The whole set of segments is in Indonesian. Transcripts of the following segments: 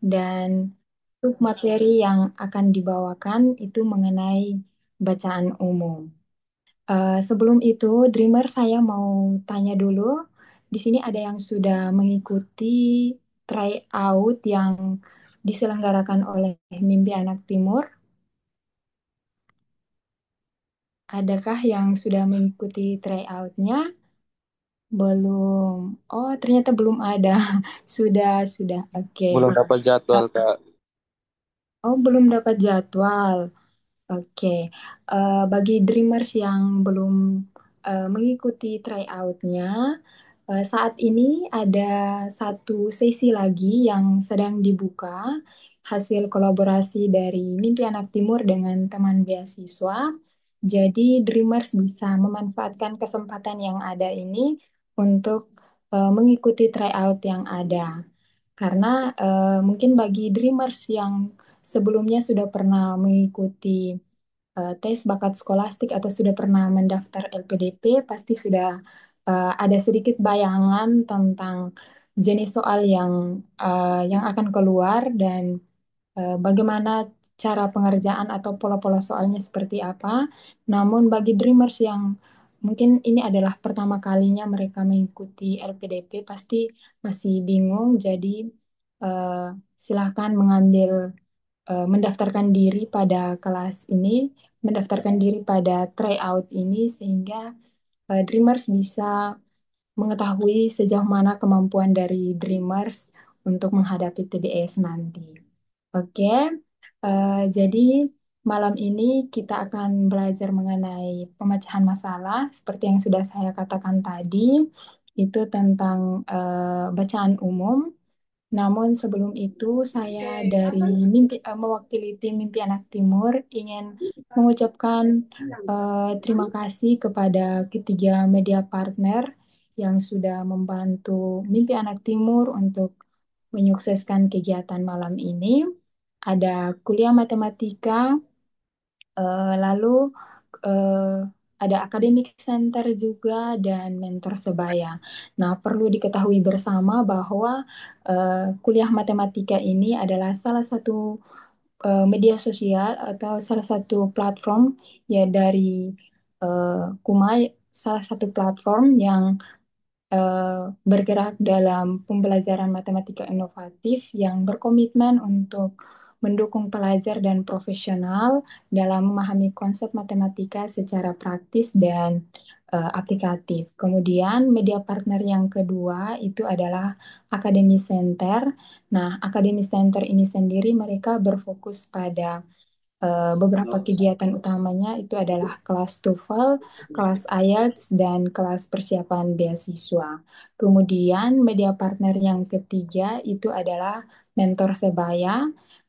dan submateri yang akan dibawakan itu mengenai bacaan umum. Sebelum itu, Dreamer, saya mau tanya dulu. Di sini ada yang sudah mengikuti tryout yang diselenggarakan oleh Mimpi Anak Timur. Adakah yang sudah mengikuti tryoutnya? Belum. Oh, ternyata belum ada. Sudah. Oke. Belum dapat jadwal, Kak. Oh, belum dapat jadwal. Oke, bagi Dreamers yang belum mengikuti tryout-nya, saat ini ada satu sesi lagi yang sedang dibuka, hasil kolaborasi dari Mimpi Anak Timur dengan teman beasiswa. Jadi Dreamers bisa memanfaatkan kesempatan yang ada ini untuk mengikuti tryout yang ada. Karena mungkin bagi Dreamers yang sebelumnya sudah pernah mengikuti tes bakat skolastik atau sudah pernah mendaftar LPDP, pasti sudah ada sedikit bayangan tentang jenis soal yang akan keluar dan bagaimana cara pengerjaan atau pola-pola soalnya seperti apa. Namun bagi Dreamers yang mungkin ini adalah pertama kalinya mereka mengikuti LPDP, pasti masih bingung. Jadi eh, silakan mendaftarkan diri pada kelas ini, mendaftarkan diri pada tryout ini sehingga Dreamers bisa mengetahui sejauh mana kemampuan dari Dreamers untuk menghadapi TBS nanti. Oke, jadi malam ini kita akan belajar mengenai pemecahan masalah seperti yang sudah saya katakan tadi, itu tentang bacaan umum. Namun sebelum itu saya mewakili tim Mimpi Anak Timur ingin mengucapkan terima kasih kepada ketiga media partner yang sudah membantu Mimpi Anak Timur untuk menyukseskan kegiatan malam ini. Ada kuliah matematika, lalu eh, ada academic center juga dan mentor sebaya. Nah, perlu diketahui bersama bahwa kuliah matematika ini adalah salah satu media sosial atau salah satu platform ya dari Kumai, salah satu platform yang bergerak dalam pembelajaran matematika inovatif yang berkomitmen untuk mendukung pelajar dan profesional dalam memahami konsep matematika secara praktis dan aplikatif. Kemudian media partner yang kedua itu adalah Academy Center. Nah, Academy Center ini sendiri mereka berfokus pada beberapa kegiatan utamanya itu adalah kelas TOEFL, kelas IELTS, dan kelas persiapan beasiswa. Kemudian media partner yang ketiga itu adalah Mentor Sebaya.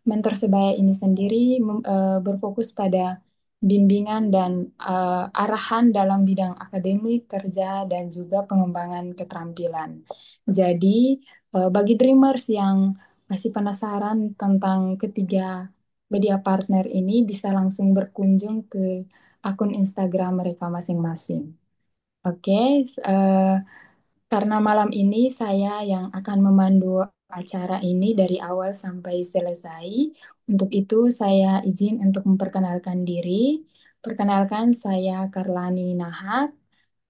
Mentor Sebaya ini sendiri berfokus pada bimbingan dan arahan dalam bidang akademik, kerja, dan juga pengembangan keterampilan. Jadi, bagi Dreamers yang masih penasaran tentang ketiga media partner ini bisa langsung berkunjung ke akun Instagram mereka masing-masing. Oke, karena malam ini saya yang akan memandu acara ini dari awal sampai selesai. Untuk itu saya izin untuk memperkenalkan diri. Perkenalkan saya Karlani Nahak.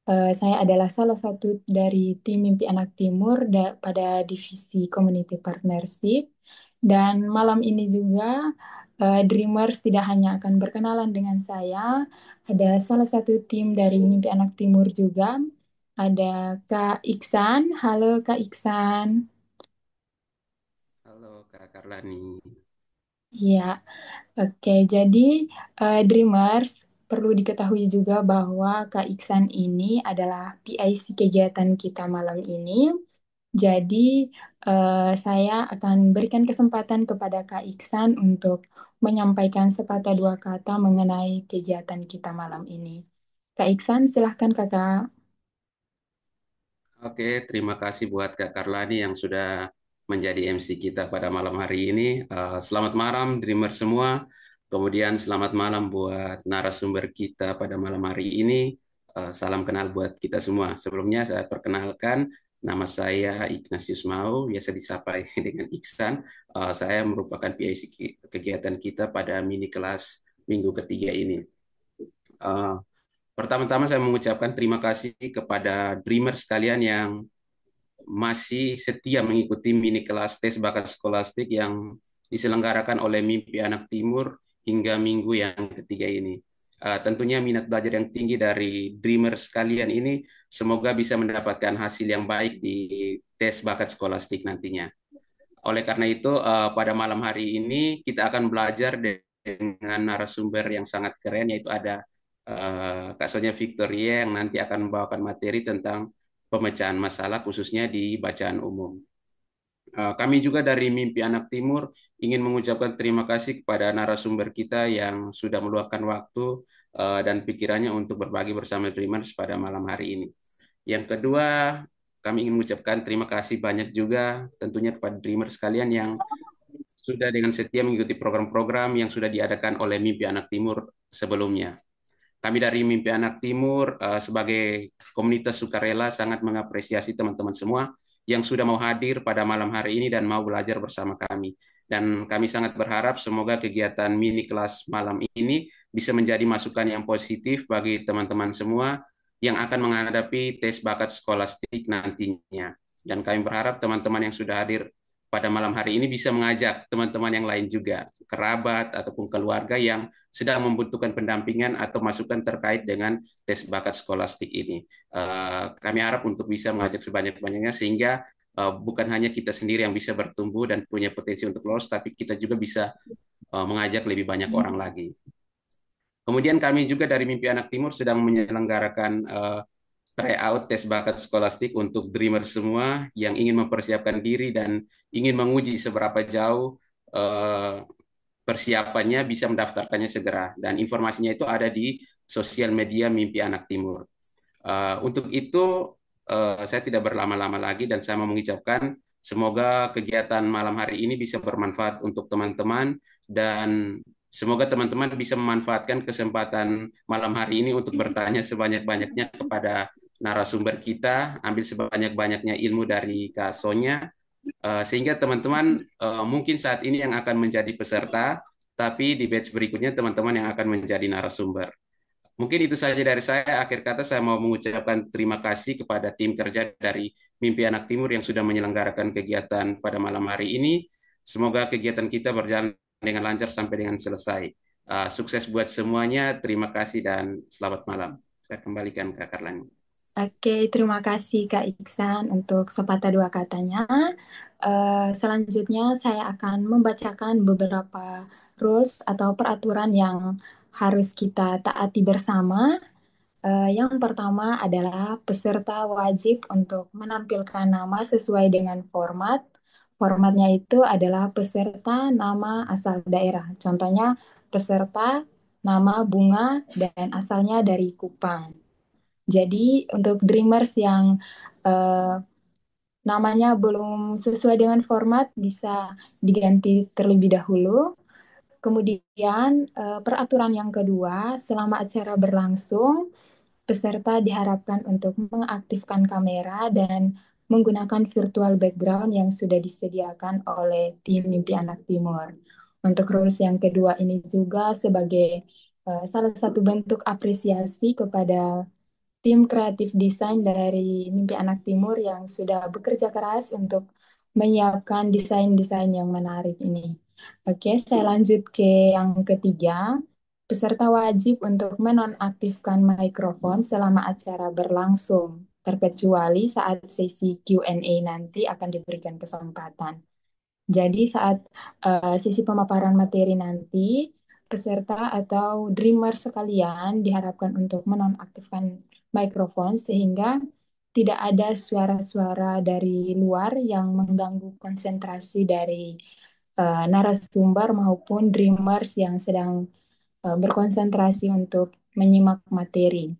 Saya adalah salah satu dari tim Mimpi Anak Timur pada divisi Community Partnership. Dan malam ini juga Dreamers tidak hanya akan berkenalan dengan saya, ada salah satu tim dari Mimpi Anak Timur juga. Ada Kak Iksan. Halo Kak Iksan. Halo, Kak Karlani. Iya, oke. Jadi Dreamers perlu diketahui juga bahwa Kak Iksan ini adalah PIC kegiatan kita malam ini. Jadi, saya akan berikan kesempatan kepada Kak Iksan untuk menyampaikan sepatah dua kata mengenai kegiatan kita malam ini. Kak Iksan, silahkan Kakak. Oke, terima kasih buat Kak Karlani yang sudah menjadi MC kita pada malam hari ini. Selamat malam, Dreamer semua. Kemudian selamat malam buat narasumber kita pada malam hari ini. Salam kenal buat kita semua. Sebelumnya saya perkenalkan, Nama saya Ignatius Mau, biasa disapa dengan Iksan. Saya merupakan PIC kegiatan kita pada mini kelas minggu ketiga ini. Eh, Pertama-tama saya mengucapkan terima kasih kepada Dreamer sekalian yang masih setia mengikuti mini kelas tes bakat skolastik yang diselenggarakan oleh Mimpi Anak Timur hingga minggu yang ketiga ini. Tentunya minat belajar yang tinggi dari Dreamer sekalian ini semoga bisa mendapatkan hasil yang baik di tes bakat skolastik nantinya. Oleh karena itu, pada malam hari ini kita akan belajar dengan narasumber yang sangat keren, yaitu ada Kak Sonia Victoria yang nanti akan membawakan materi tentang pemecahan masalah khususnya di bacaan umum. Kami juga dari Mimpi Anak Timur ingin mengucapkan terima kasih kepada narasumber kita yang sudah meluangkan waktu dan pikirannya untuk berbagi bersama Dreamers pada malam hari ini. Yang kedua, kami ingin mengucapkan terima kasih banyak juga tentunya kepada Dreamers sekalian yang sudah dengan setia mengikuti program-program yang sudah diadakan oleh Mimpi Anak Timur sebelumnya. Kami dari Mimpi Anak Timur sebagai komunitas sukarela sangat mengapresiasi teman-teman semua yang sudah mau hadir pada malam hari ini dan mau belajar bersama kami. Dan kami sangat berharap semoga kegiatan mini kelas malam ini bisa menjadi masukan yang positif bagi teman-teman semua yang akan menghadapi tes bakat skolastik nantinya. Dan kami berharap teman-teman yang sudah hadir pada malam hari ini bisa mengajak teman-teman yang lain juga, kerabat ataupun keluarga yang sedang membutuhkan pendampingan atau masukan terkait dengan tes bakat skolastik ini. Kami harap untuk bisa mengajak sebanyak-banyaknya sehingga bukan hanya kita sendiri yang bisa bertumbuh dan punya potensi untuk lolos, tapi kita juga bisa mengajak lebih banyak orang lagi. Kemudian kami juga dari Mimpi Anak Timur sedang menyelenggarakan tryout tes bakat skolastik untuk dreamer semua yang ingin mempersiapkan diri dan ingin menguji seberapa jauh uh, persiapannya bisa mendaftarkannya segera dan informasinya itu ada di sosial media Mimpi Anak Timur. Untuk itu saya tidak berlama-lama lagi dan saya mau mengucapkan semoga kegiatan malam hari ini bisa bermanfaat untuk teman-teman dan semoga teman-teman bisa memanfaatkan kesempatan malam hari ini untuk bertanya sebanyak-banyaknya kepada narasumber kita, ambil sebanyak-banyaknya ilmu dari Kak Sonya, sehingga teman-teman mungkin saat ini yang akan menjadi peserta, tapi di batch berikutnya teman-teman yang akan menjadi narasumber. Mungkin itu saja dari saya. Akhir kata saya mau mengucapkan terima kasih kepada tim kerja dari Mimpi Anak Timur yang sudah menyelenggarakan kegiatan pada malam hari ini. Semoga kegiatan kita berjalan dengan lancar sampai dengan selesai. Sukses buat semuanya. Terima kasih dan selamat malam. Saya kembalikan ke Karlani. Oke, terima kasih Kak Iksan untuk sepatah dua katanya. Selanjutnya saya akan membacakan beberapa rules atau peraturan yang harus kita taati bersama. Yang pertama adalah peserta wajib untuk menampilkan nama sesuai dengan format. Formatnya itu adalah peserta nama asal daerah. Contohnya peserta nama Bunga dan asalnya dari Kupang. Jadi untuk Dreamers yang eh, namanya belum sesuai dengan format bisa diganti terlebih dahulu. Kemudian peraturan yang kedua, selama acara berlangsung, peserta diharapkan untuk mengaktifkan kamera dan menggunakan virtual background yang sudah disediakan oleh tim Mimpi Anak Timur. Untuk rules yang kedua ini juga sebagai salah satu bentuk apresiasi kepada tim kreatif desain dari Mimpi Anak Timur yang sudah bekerja keras untuk menyiapkan desain-desain yang menarik ini. Oke, saya lanjut ke yang ketiga. Peserta wajib untuk menonaktifkan mikrofon selama acara berlangsung, terkecuali saat sesi Q&A nanti akan diberikan kesempatan. Jadi saat sesi pemaparan materi nanti, peserta atau dreamer sekalian diharapkan untuk menonaktifkan mikrofon sehingga tidak ada suara-suara dari luar yang mengganggu konsentrasi dari narasumber maupun dreamers yang sedang berkonsentrasi untuk menyimak materi.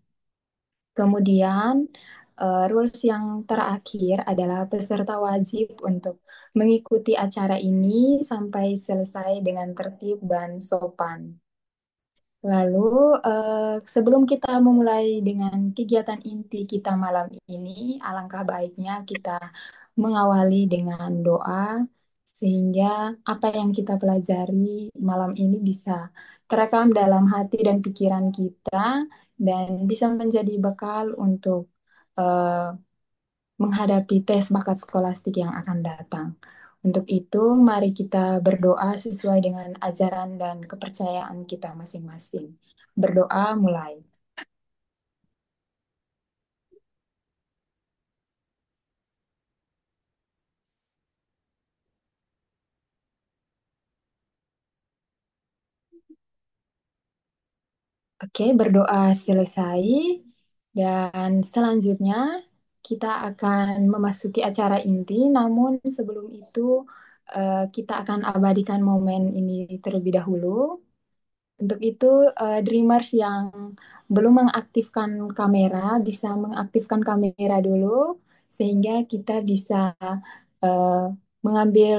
Kemudian, rules yang terakhir adalah peserta wajib untuk mengikuti acara ini sampai selesai dengan tertib dan sopan. Lalu, sebelum kita memulai dengan kegiatan inti kita malam ini, alangkah baiknya kita mengawali dengan doa, sehingga apa yang kita pelajari malam ini bisa terekam dalam hati dan pikiran kita, dan bisa menjadi bekal untuk eh, menghadapi tes bakat skolastik yang akan datang. Untuk itu, mari kita berdoa sesuai dengan ajaran dan kepercayaan kita masing-masing. Berdoa mulai. Oke, berdoa selesai. Dan selanjutnya kita akan memasuki acara inti. Namun sebelum itu kita akan abadikan momen ini terlebih dahulu. Untuk itu, Dreamers yang belum mengaktifkan kamera bisa mengaktifkan kamera dulu sehingga kita bisa eh, mengambil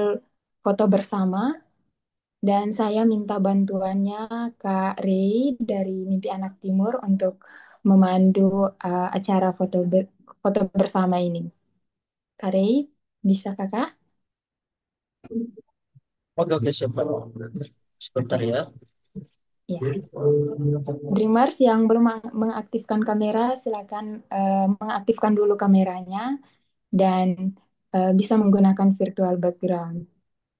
foto bersama. Dan saya minta bantuannya Kak Rey dari Mimpi Anak Timur untuk memandu acara foto bersama ini. Kak Rey, bisa Kakak? Oke, oke, siap, Pak. Sebentar Oke, ya. ya. Dreamers yang belum mengaktifkan kamera, silakan mengaktifkan dulu kameranya dan bisa menggunakan virtual background.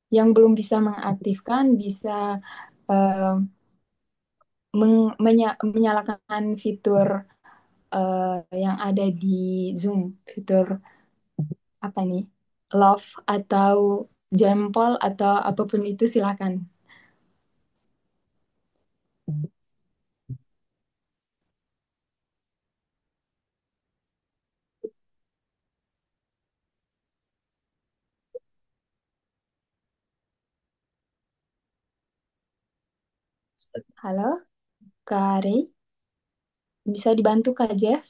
Yang belum bisa mengaktifkan bisa eh, menyalakan fitur yang ada di Zoom, fitur apa nih? Love atau jempol atau apapun itu silakan. Halo, Kak Rey, bisa dibantu Kak Jeff?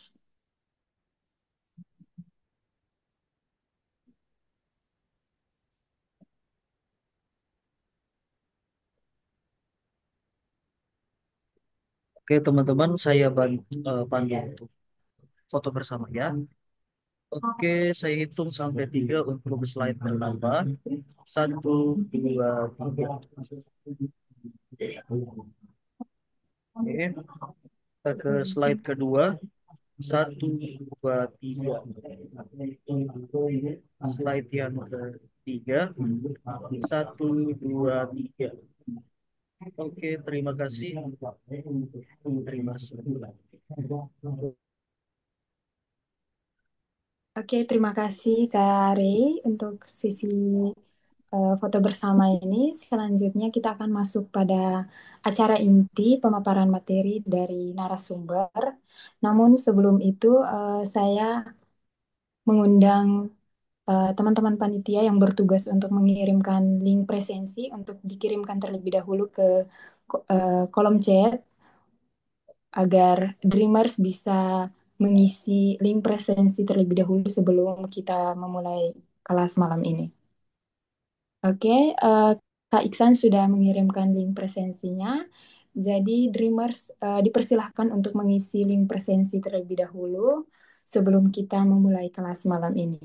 Oke, teman-teman, saya pandu untuk foto bersama ya. Oke, saya hitung sampai 3 untuk slide pertama. Satu, dua, tiga. Oke, kita ke slide kedua. Satu, dua, tiga. Slide yang ketiga. Satu, dua, tiga. Oke, terima kasih. Terima kasih. Oke, terima kasih Kak Rey untuk sesi foto bersama ini. Selanjutnya kita akan masuk pada acara inti pemaparan materi dari narasumber. Namun sebelum itu saya mengundang teman-teman panitia yang bertugas untuk mengirimkan link presensi untuk dikirimkan terlebih dahulu ke kolom chat agar Dreamers bisa mengisi link presensi terlebih dahulu sebelum kita memulai kelas malam ini. Oke, Kak Iksan sudah mengirimkan link presensinya. Jadi Dreamers dipersilahkan untuk mengisi link presensi terlebih dahulu sebelum kita memulai kelas malam ini.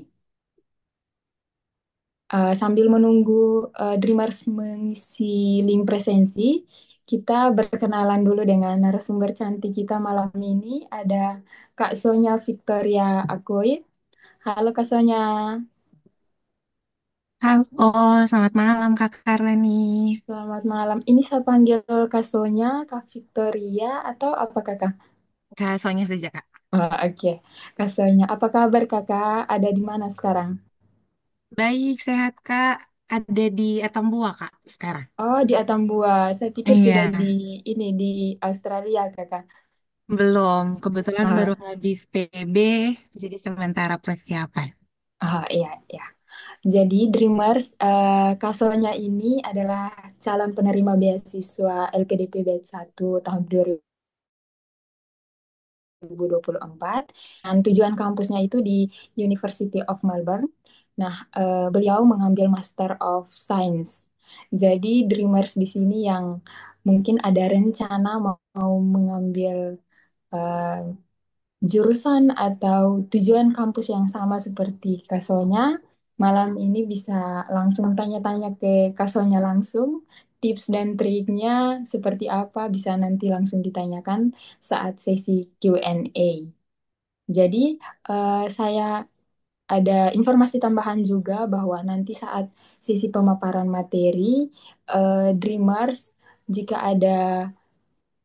Sambil menunggu Dreamers mengisi link presensi, kita berkenalan dulu dengan narasumber cantik kita malam ini. Ada Kak Sonya Victoria Akoy. Halo Kak Sonya, Halo, selamat malam Kak Karleni. selamat malam. Ini saya panggil Kak Sonya, Kak Victoria, atau apa Kakak? Kak Sonya saja Kak. Oke, Kak Sonya. Apa kabar Kakak? Ada di mana sekarang? Baik, sehat Kak. Ada di Atambua Kak sekarang. Oh, di Atambua. Saya pikir sudah Iya, di Australia Kakak. belum. Kebetulan baru Ah, habis PB, jadi sementara persiapan. iya, iya. Jadi Dreamers, Kasonya ini adalah calon penerima beasiswa LPDP Batch 1 tahun 2024. Dan tujuan kampusnya itu di University of Melbourne. Nah, beliau mengambil Master of Science. Jadi Dreamers di sini yang mungkin ada rencana mau mengambil eh, jurusan atau tujuan kampus yang sama seperti Kasonya, malam ini bisa langsung tanya-tanya ke Kasonya langsung. Tips dan triknya seperti apa bisa nanti langsung ditanyakan saat sesi Q&A. Jadi, saya ada informasi tambahan juga bahwa nanti saat sesi pemaparan materi, Dreamers, jika ada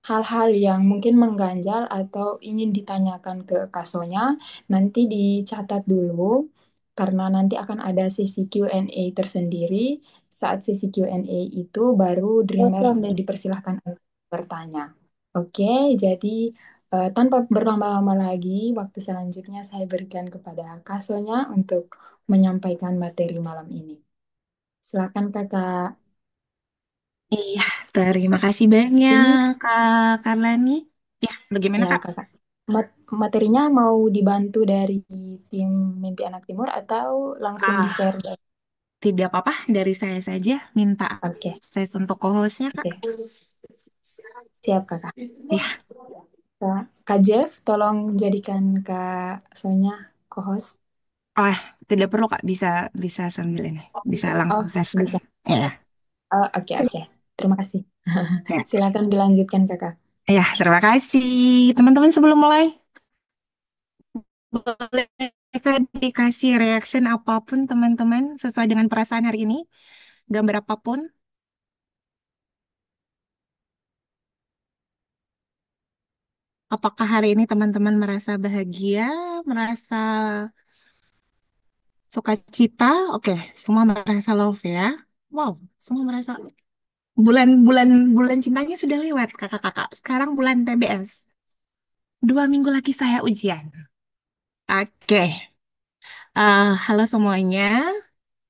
hal-hal yang mungkin mengganjal atau ingin ditanyakan ke kasonya, nanti dicatat dulu, karena nanti akan ada sesi Q&A tersendiri. Saat sesi Q&A itu baru Dreamers dipersilahkan untuk bertanya. Oke, jadi tanpa berlama-lama lagi, waktu selanjutnya saya berikan kepada kasonya untuk menyampaikan materi malam ini. Silakan Kakak. Iya, terima kasih Ini banyak, Kak Karlani. Ya, bagaimana, ya Kak? Kakak. Materinya mau dibantu dari tim Mimpi Anak Timur atau langsung Ah, di-share dari... tidak apa-apa, dari saya saja minta Oke, akses untuk co-hostnya, Kak. oke. Siap Kakak. Ya, Kak Jeff, tolong jadikan Kak Sonya co-host. oh, tidak perlu, Kak. Bisa bisa sambil ini. Bisa Oh, langsung share screen. bisa. Ya, Oh, oke, oke. Terima kasih. ya. Silakan dilanjutkan Kakak. Ya, terima kasih. Teman-teman sebelum mulai, boleh Kak dikasih reaction apapun teman-teman sesuai dengan perasaan hari ini, gambar apapun. Apakah hari ini teman-teman merasa bahagia, merasa sukacita? Oke, semua merasa love ya. Wow, semua merasa bulan-bulan bulan cintanya sudah lewat, kakak-kakak. Sekarang bulan TBS. 2 minggu lagi saya ujian. Oke, halo semuanya.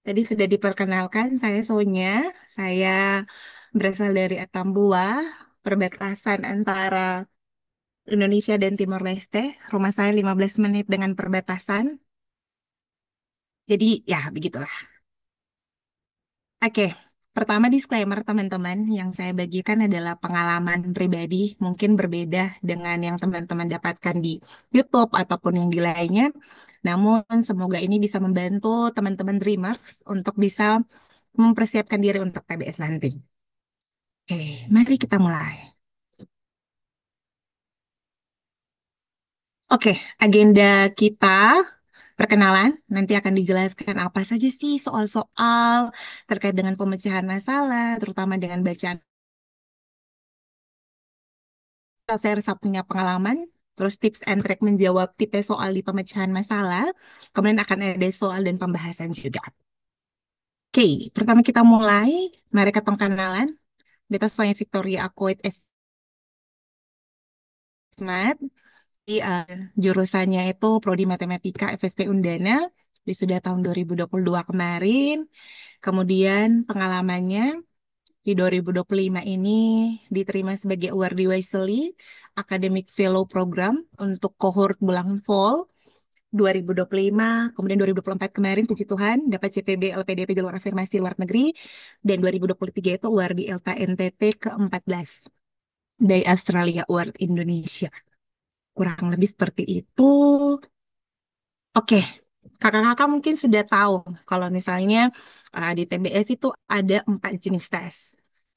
Tadi sudah diperkenalkan, saya Sonya. Saya berasal dari Atambua, perbatasan antara Indonesia dan Timor Leste. Rumah saya 15 menit dengan perbatasan. Jadi ya begitulah. Oke, pertama disclaimer teman-teman, yang saya bagikan adalah pengalaman pribadi, mungkin berbeda dengan yang teman-teman dapatkan di YouTube ataupun yang di lainnya. Namun semoga ini bisa membantu teman-teman Dreamers untuk bisa mempersiapkan diri untuk TBS nanti. Oke, mari kita mulai. Oke, agenda kita perkenalan, nanti akan dijelaskan apa saja sih soal-soal terkait dengan pemecahan masalah, terutama dengan bacaan. Saya punya pengalaman, terus tips and trick menjawab tipe soal di pemecahan masalah, kemudian akan ada soal dan pembahasan juga. Oke, pertama kita mulai, mari kita kenalan. Beta Sonya Victoria Akoit Esmat, di, jurusannya itu Prodi Matematika FST Undana, sudah tahun 2022 kemarin. Kemudian pengalamannya di 2025 ini diterima sebagai awardee Wisely Academic Fellow Program untuk cohort bulan fall 2025, kemudian 2024 kemarin puji Tuhan dapat CPB LPDP jalur afirmasi luar negeri, dan 2023 itu awardee ELTA NTT ke-14 dari Australia Award Indonesia. Kurang lebih seperti itu. Oke, kakak-kakak mungkin sudah tahu kalau misalnya di TBS itu ada 4 jenis tes.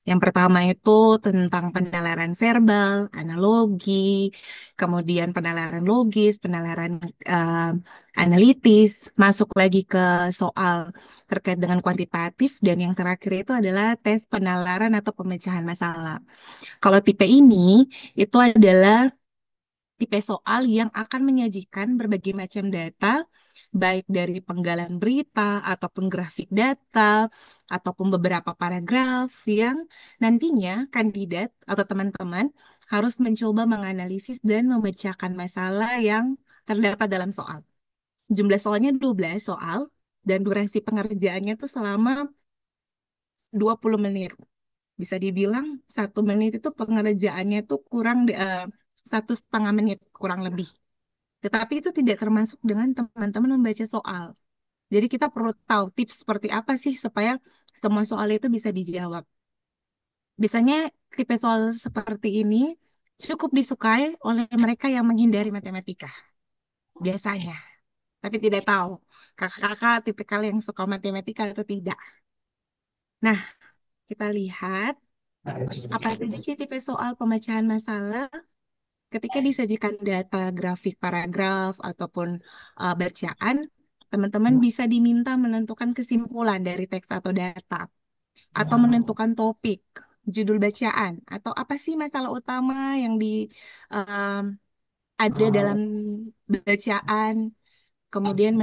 Yang pertama itu tentang penalaran verbal, analogi, kemudian penalaran logis, penalaran eh, analitis, masuk lagi ke soal terkait dengan kuantitatif, dan yang terakhir itu adalah tes penalaran atau pemecahan masalah. Kalau tipe ini itu adalah tipe soal yang akan menyajikan berbagai macam data, baik dari penggalan berita, ataupun grafik data, ataupun beberapa paragraf yang nantinya kandidat atau teman-teman harus mencoba menganalisis dan memecahkan masalah yang terdapat dalam soal. Jumlah soalnya 12 soal, dan durasi pengerjaannya itu selama 20 menit. Bisa dibilang 1 menit itu pengerjaannya itu kurang 1,5 menit kurang lebih. Tetapi itu tidak termasuk dengan teman-teman membaca soal. Jadi kita perlu tahu tips seperti apa sih supaya semua soal itu bisa dijawab. Biasanya tipe soal seperti ini cukup disukai oleh mereka yang menghindari matematika. Biasanya. Tapi tidak tahu kakak-kakak tipikal yang suka matematika atau tidak. Nah, kita lihat apa saja sih tipe soal pemecahan masalah ketika disajikan data grafik paragraf ataupun bacaan, teman-teman bisa diminta menentukan kesimpulan dari teks atau data atau menentukan topik, judul bacaan atau apa sih masalah utama yang um, ada dalam bacaan. Kemudian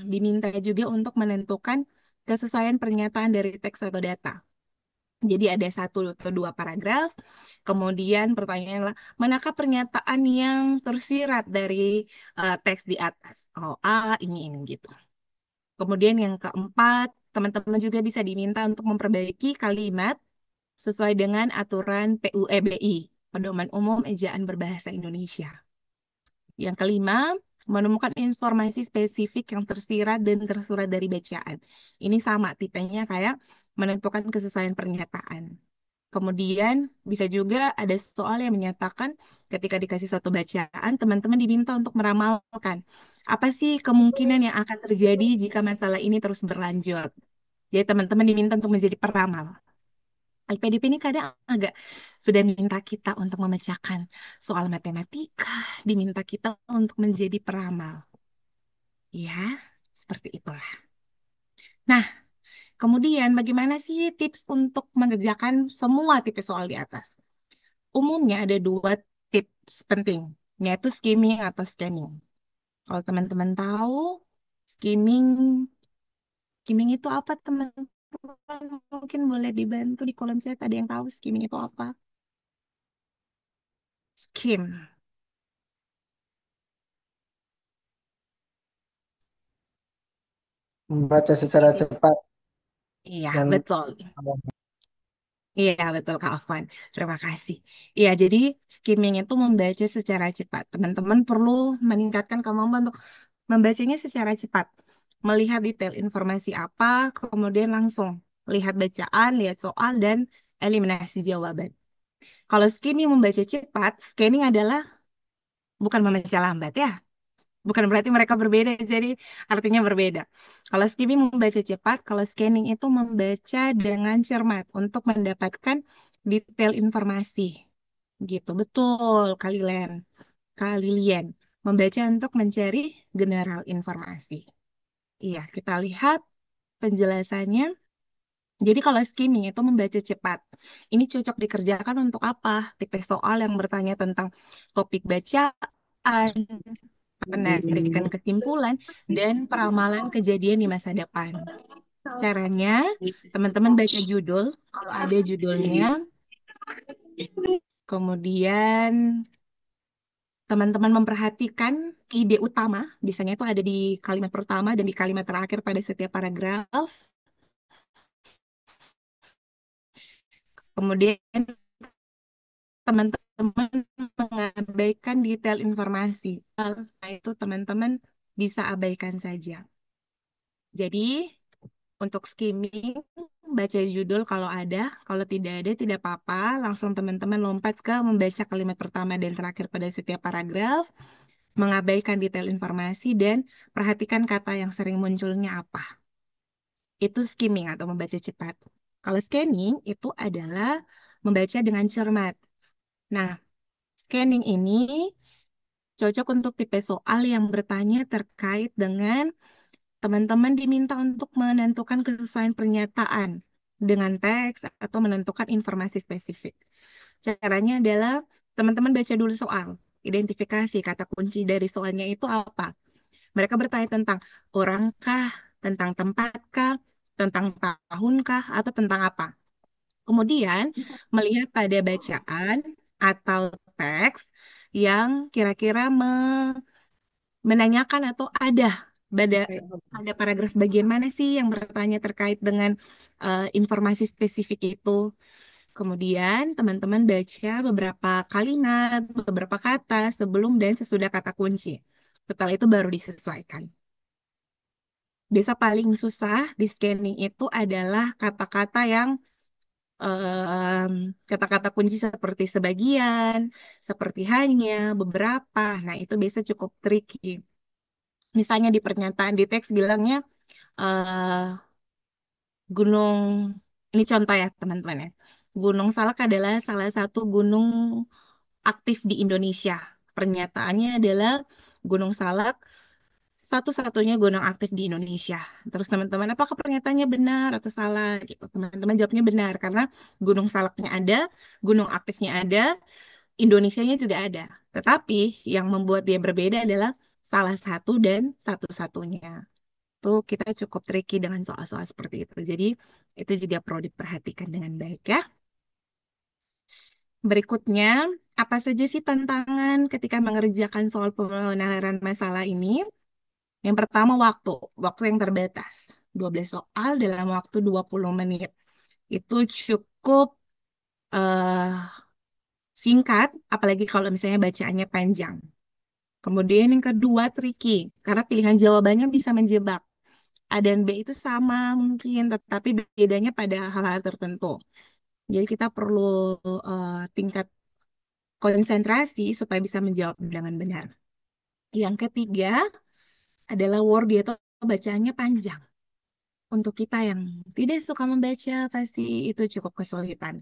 diminta juga untuk menentukan kesesuaian pernyataan dari teks atau data. Jadi ada satu atau dua paragraf, kemudian pertanyaannya adalah manakah pernyataan yang tersirat dari teks di atas? Oh, A, ini gitu. Kemudian yang keempat, teman-teman juga bisa diminta untuk memperbaiki kalimat sesuai dengan aturan PUEBI, Pedoman Umum Ejaan Berbahasa Indonesia. Yang kelima, menemukan informasi spesifik yang tersirat dan tersurat dari bacaan. Ini sama tipenya kayak menentukan kesesuaian pernyataan. Kemudian bisa juga ada soal yang menyatakan ketika dikasih satu bacaan, teman-teman diminta untuk meramalkan apa sih kemungkinan yang akan terjadi jika masalah ini terus berlanjut. Jadi teman-teman diminta untuk menjadi peramal. IPDP ini kadang agak sudah minta kita untuk memecahkan soal matematika, diminta kita untuk menjadi peramal. Ya, seperti itulah. Nah, kemudian bagaimana sih tips untuk mengerjakan semua tipe soal di atas? Umumnya ada dua tips penting, yaitu skimming atau scanning. Kalau teman-teman tahu, skimming, skimming itu apa teman-teman? Mungkin boleh dibantu di kolom chat, ada yang tahu skimming itu apa? Skim. Membaca secara cepat Iya, dan betul. Iya, betul Kak Afwan. Terima kasih. Iya, jadi skimming itu membaca secara cepat. Teman-teman perlu meningkatkan kemampuan untuk membacanya secara cepat. Melihat detail informasi apa, kemudian langsung lihat bacaan, lihat soal, dan eliminasi jawaban. Kalau skimming membaca cepat, scanning adalah bukan membaca lambat ya. Bukan berarti mereka berbeda, jadi artinya berbeda. Kalau skimming membaca cepat, kalau scanning itu membaca dengan cermat untuk mendapatkan detail informasi. Gitu, betul, Kak Lilian. Membaca untuk mencari general informasi. Iya, kita lihat penjelasannya. Jadi kalau skimming itu membaca cepat. Ini cocok dikerjakan untuk apa? Tipe soal yang bertanya tentang topik bacaan, penarikan kesimpulan, dan peramalan kejadian di masa depan. Caranya, teman-teman baca judul, kalau ada judulnya, kemudian teman-teman memperhatikan ide utama, biasanya itu ada di kalimat pertama dan di kalimat terakhir pada setiap paragraf. Kemudian teman-teman mengabaikan detail informasi. Nah, itu teman-teman bisa abaikan saja. Jadi, untuk skimming, baca judul kalau ada, kalau tidak ada tidak apa-apa, langsung teman-teman lompat ke membaca kalimat pertama dan terakhir pada setiap paragraf, mengabaikan detail informasi dan perhatikan kata yang sering munculnya apa. Itu skimming atau membaca cepat. Kalau scanning itu adalah membaca dengan cermat. Nah, scanning ini cocok untuk tipe soal yang bertanya terkait dengan teman-teman diminta untuk menentukan kesesuaian pernyataan dengan teks atau menentukan informasi spesifik. Caranya adalah teman-teman baca dulu soal, identifikasi kata kunci dari soalnya itu apa. Mereka bertanya tentang orangkah, tentang tempatkah, tentang tahunkah, atau tentang apa. Kemudian melihat pada bacaan atau teks yang kira-kira menanyakan atau pada ada paragraf bagian mana sih yang bertanya terkait dengan informasi spesifik itu. Kemudian teman-teman baca beberapa kalimat, beberapa kata sebelum dan sesudah kata kunci. Setelah itu baru disesuaikan. Biasa paling susah di scanning itu adalah kata-kata yang em, kata-kata kunci seperti sebagian, seperti hanya, beberapa. Nah, itu biasa cukup tricky. Misalnya di pernyataan di teks bilangnya eh, gunung, ini contoh ya teman-teman ya. Gunung Salak adalah salah satu gunung aktif di Indonesia. Pernyataannya adalah Gunung Salak satu-satunya gunung aktif di Indonesia. Terus teman-teman, apakah pernyataannya benar atau salah? Gitu. Teman-teman jawabnya benar karena Gunung Salaknya ada, gunung aktifnya ada, Indonesianya juga ada. Tetapi yang membuat dia berbeda adalah salah satu dan satu-satunya. Tuh kita cukup tricky dengan soal-soal seperti itu. Jadi itu juga perlu diperhatikan dengan baik ya. Berikutnya, apa saja sih tantangan ketika mengerjakan soal pembenaran masalah ini? Yang pertama waktu, waktu yang terbatas. 12 soal dalam waktu 20 menit. Itu cukup eh, singkat, apalagi kalau misalnya bacaannya panjang. Kemudian yang kedua tricky, karena pilihan jawabannya bisa menjebak. A dan B itu sama mungkin, tetapi bedanya pada hal-hal tertentu. Jadi kita perlu tingkat konsentrasi supaya bisa menjawab dengan benar. Yang ketiga adalah word atau bacaannya panjang. Untuk kita yang tidak suka membaca, pasti itu cukup kesulitan.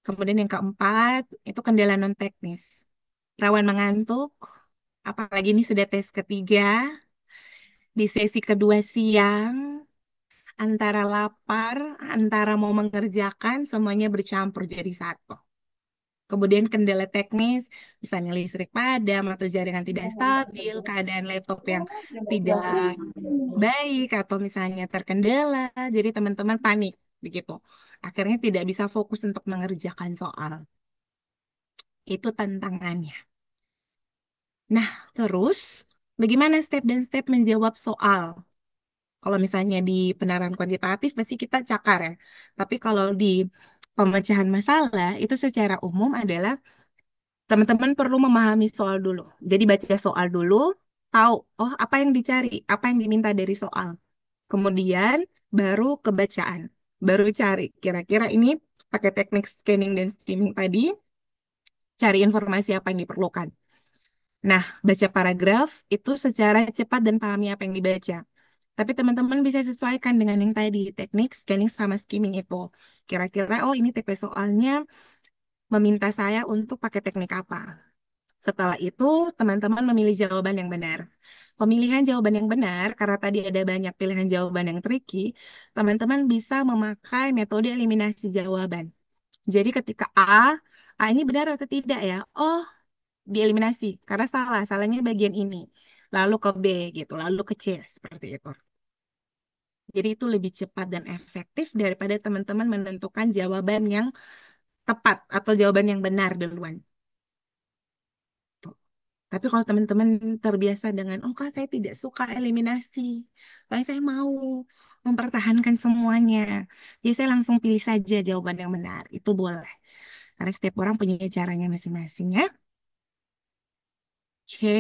Kemudian yang keempat, itu kendala non-teknis. Rawan mengantuk, apalagi ini sudah tes ketiga, di sesi kedua siang, antara lapar, antara mau mengerjakan, semuanya bercampur jadi satu. Kemudian kendala teknis, misalnya listrik padam atau jaringan tidak stabil, keadaan laptop yang tidak baik atau misalnya terkendala, jadi teman-teman panik begitu. Akhirnya tidak bisa fokus untuk mengerjakan soal. Itu tantangannya. Nah, terus bagaimana step dan step menjawab soal? Kalau misalnya di penerapan kuantitatif pasti kita cakar ya. Tapi kalau di pemecahan masalah itu secara umum adalah teman-teman perlu memahami soal dulu. Jadi baca soal dulu, tahu oh apa yang dicari, apa yang diminta dari soal. Kemudian baru kebacaan, baru cari kira-kira ini pakai teknik scanning dan skimming tadi, cari informasi apa yang diperlukan. Nah, baca paragraf itu secara cepat dan pahami apa yang dibaca. Tapi teman-teman bisa sesuaikan dengan yang tadi, teknik scanning sama skimming itu. Kira-kira, oh ini tipe soalnya meminta saya untuk pakai teknik apa. Setelah itu, teman-teman memilih jawaban yang benar. Pemilihan jawaban yang benar, karena tadi ada banyak pilihan jawaban yang tricky, teman-teman bisa memakai metode eliminasi jawaban. Jadi ketika A ini benar atau tidak ya? Oh, dieliminasi karena salah, salahnya bagian ini. Lalu ke B gitu, lalu ke C seperti itu. Jadi itu lebih cepat dan efektif daripada teman-teman menentukan jawaban yang tepat atau jawaban yang benar duluan. Tuh. Tapi kalau teman-teman terbiasa dengan, oh kak saya tidak suka eliminasi, tapi saya mau mempertahankan semuanya. Jadi saya langsung pilih saja jawaban yang benar. Itu boleh. Karena setiap orang punya caranya masing-masing ya. Oke.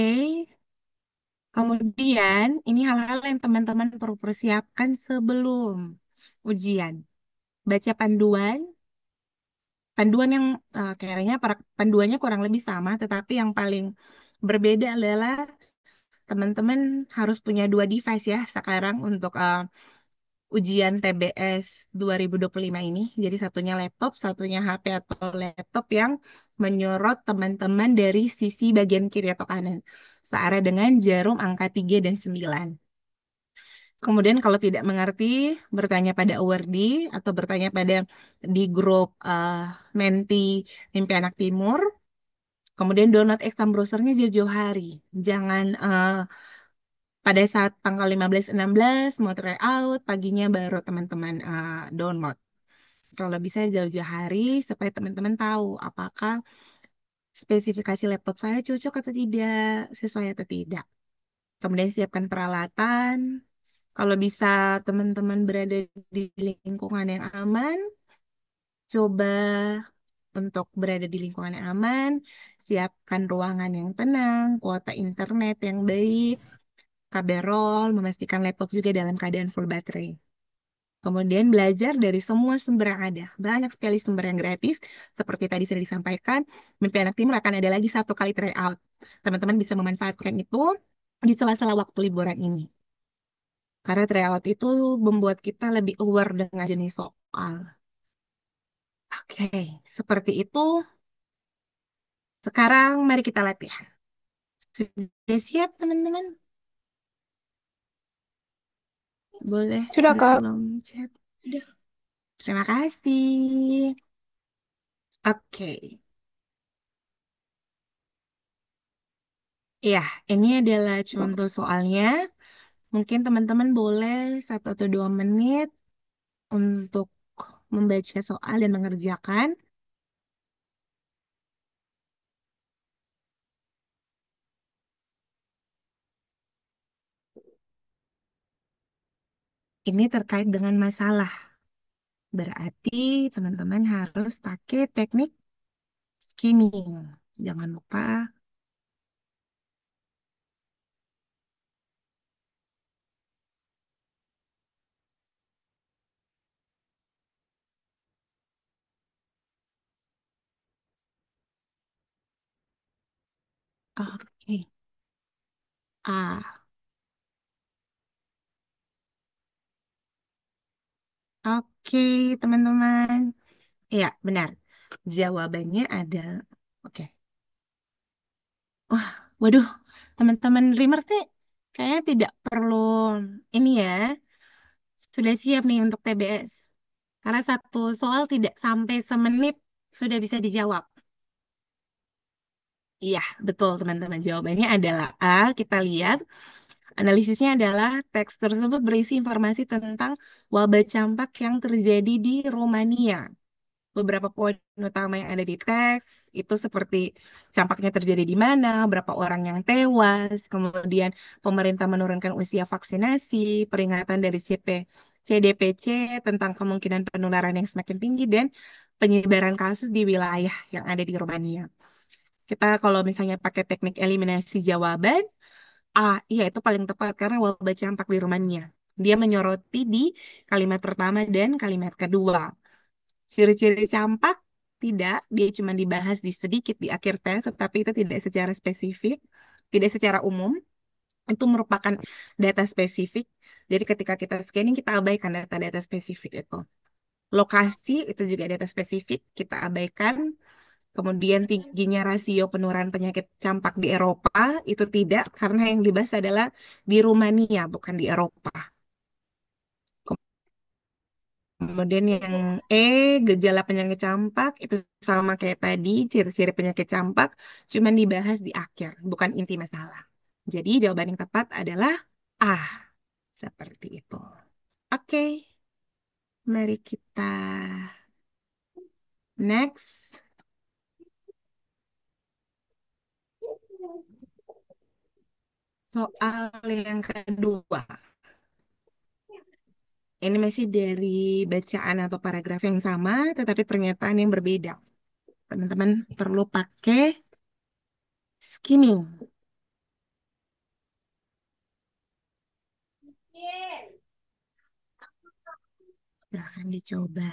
Kemudian, ini hal-hal yang teman-teman perlu persiapkan sebelum ujian. Baca panduan, panduan yang kayaknya panduannya kurang lebih sama, tetapi yang paling berbeda adalah teman-teman harus punya dua device ya sekarang untuk ujian TBS 2025 ini. Jadi satunya laptop, satunya HP atau laptop yang menyorot teman-teman dari sisi bagian kiri atau kanan. Searah dengan jarum angka 3 dan 9. Kemudian kalau tidak mengerti, bertanya pada Awardi atau bertanya pada di grup Menti Mimpi Anak Timur. Kemudian download exam browsernya jauh-jauh hari. Jangan pada saat tanggal 15-16 mau try out, paginya baru teman-teman download. Kalau bisa jauh-jauh hari supaya teman-teman tahu apakah spesifikasi laptop saya cocok atau tidak, sesuai atau tidak. Kemudian siapkan peralatan. Kalau bisa teman-teman berada di lingkungan yang aman, coba untuk berada di lingkungan yang aman, siapkan ruangan yang tenang, kuota internet yang baik, kabel roll, memastikan laptop juga dalam keadaan full baterai. Kemudian belajar dari semua sumber yang ada. Banyak sekali sumber yang gratis. Seperti tadi sudah disampaikan, Mimpi Anak Timur akan ada lagi 1 kali tryout. Teman-teman bisa memanfaatkan itu di sela-sela waktu liburan ini. Karena tryout itu membuat kita lebih aware dengan jenis soal. Oke, seperti itu. Sekarang mari kita latihan. Sudah siap, teman-teman? Boleh Sudah, di Kak. kolom chat. Sudah. Terima kasih. Oke. Ya, ini adalah contoh soalnya. Mungkin teman-teman boleh 1 atau 2 menit untuk membaca soal dan mengerjakan. Ini terkait dengan masalah. Berarti teman-teman harus pakai teknik skimming. Jangan lupa. Oke. Ah, oke, teman-teman. Ya, benar. Jawabannya ada. Oke. Wah, waduh, teman-teman Dreamer nih kayaknya tidak perlu ini ya. Sudah siap nih untuk TBS. Karena 1 soal tidak sampai semenit sudah bisa dijawab. Iya, betul teman-teman. Jawabannya adalah A. Kita lihat. Analisisnya adalah teks tersebut berisi informasi tentang wabah campak yang terjadi di Romania. Beberapa poin utama yang ada di teks itu seperti campaknya terjadi di mana, berapa orang yang tewas, kemudian pemerintah menurunkan usia vaksinasi, peringatan dari CDPC tentang kemungkinan penularan yang semakin tinggi, dan penyebaran kasus di wilayah yang ada di Romania. Kita kalau misalnya pakai teknik eliminasi jawaban, iya itu paling tepat karena wabah campak di Rumania. Dia menyoroti di kalimat pertama dan kalimat kedua. Ciri-ciri campak tidak, dia cuma dibahas di sedikit di akhir tes, tetapi itu tidak secara spesifik, tidak secara umum. Itu merupakan data spesifik. Jadi ketika kita scanning, kita abaikan data-data spesifik itu. Lokasi itu juga data spesifik, kita abaikan. Kemudian tingginya rasio penularan penyakit campak di Eropa itu tidak, karena yang dibahas adalah di Rumania, bukan di Eropa. Kemudian yang E, gejala penyakit campak itu sama kayak tadi, ciri-ciri penyakit campak, cuman dibahas di akhir, bukan inti masalah. Jadi jawaban yang tepat adalah A, seperti itu. Oke, mari kita next. Soal yang kedua. Ini masih dari bacaan atau paragraf yang sama, tetapi pernyataan yang berbeda. Teman-teman perlu pakai skimming. Silahkan dicoba.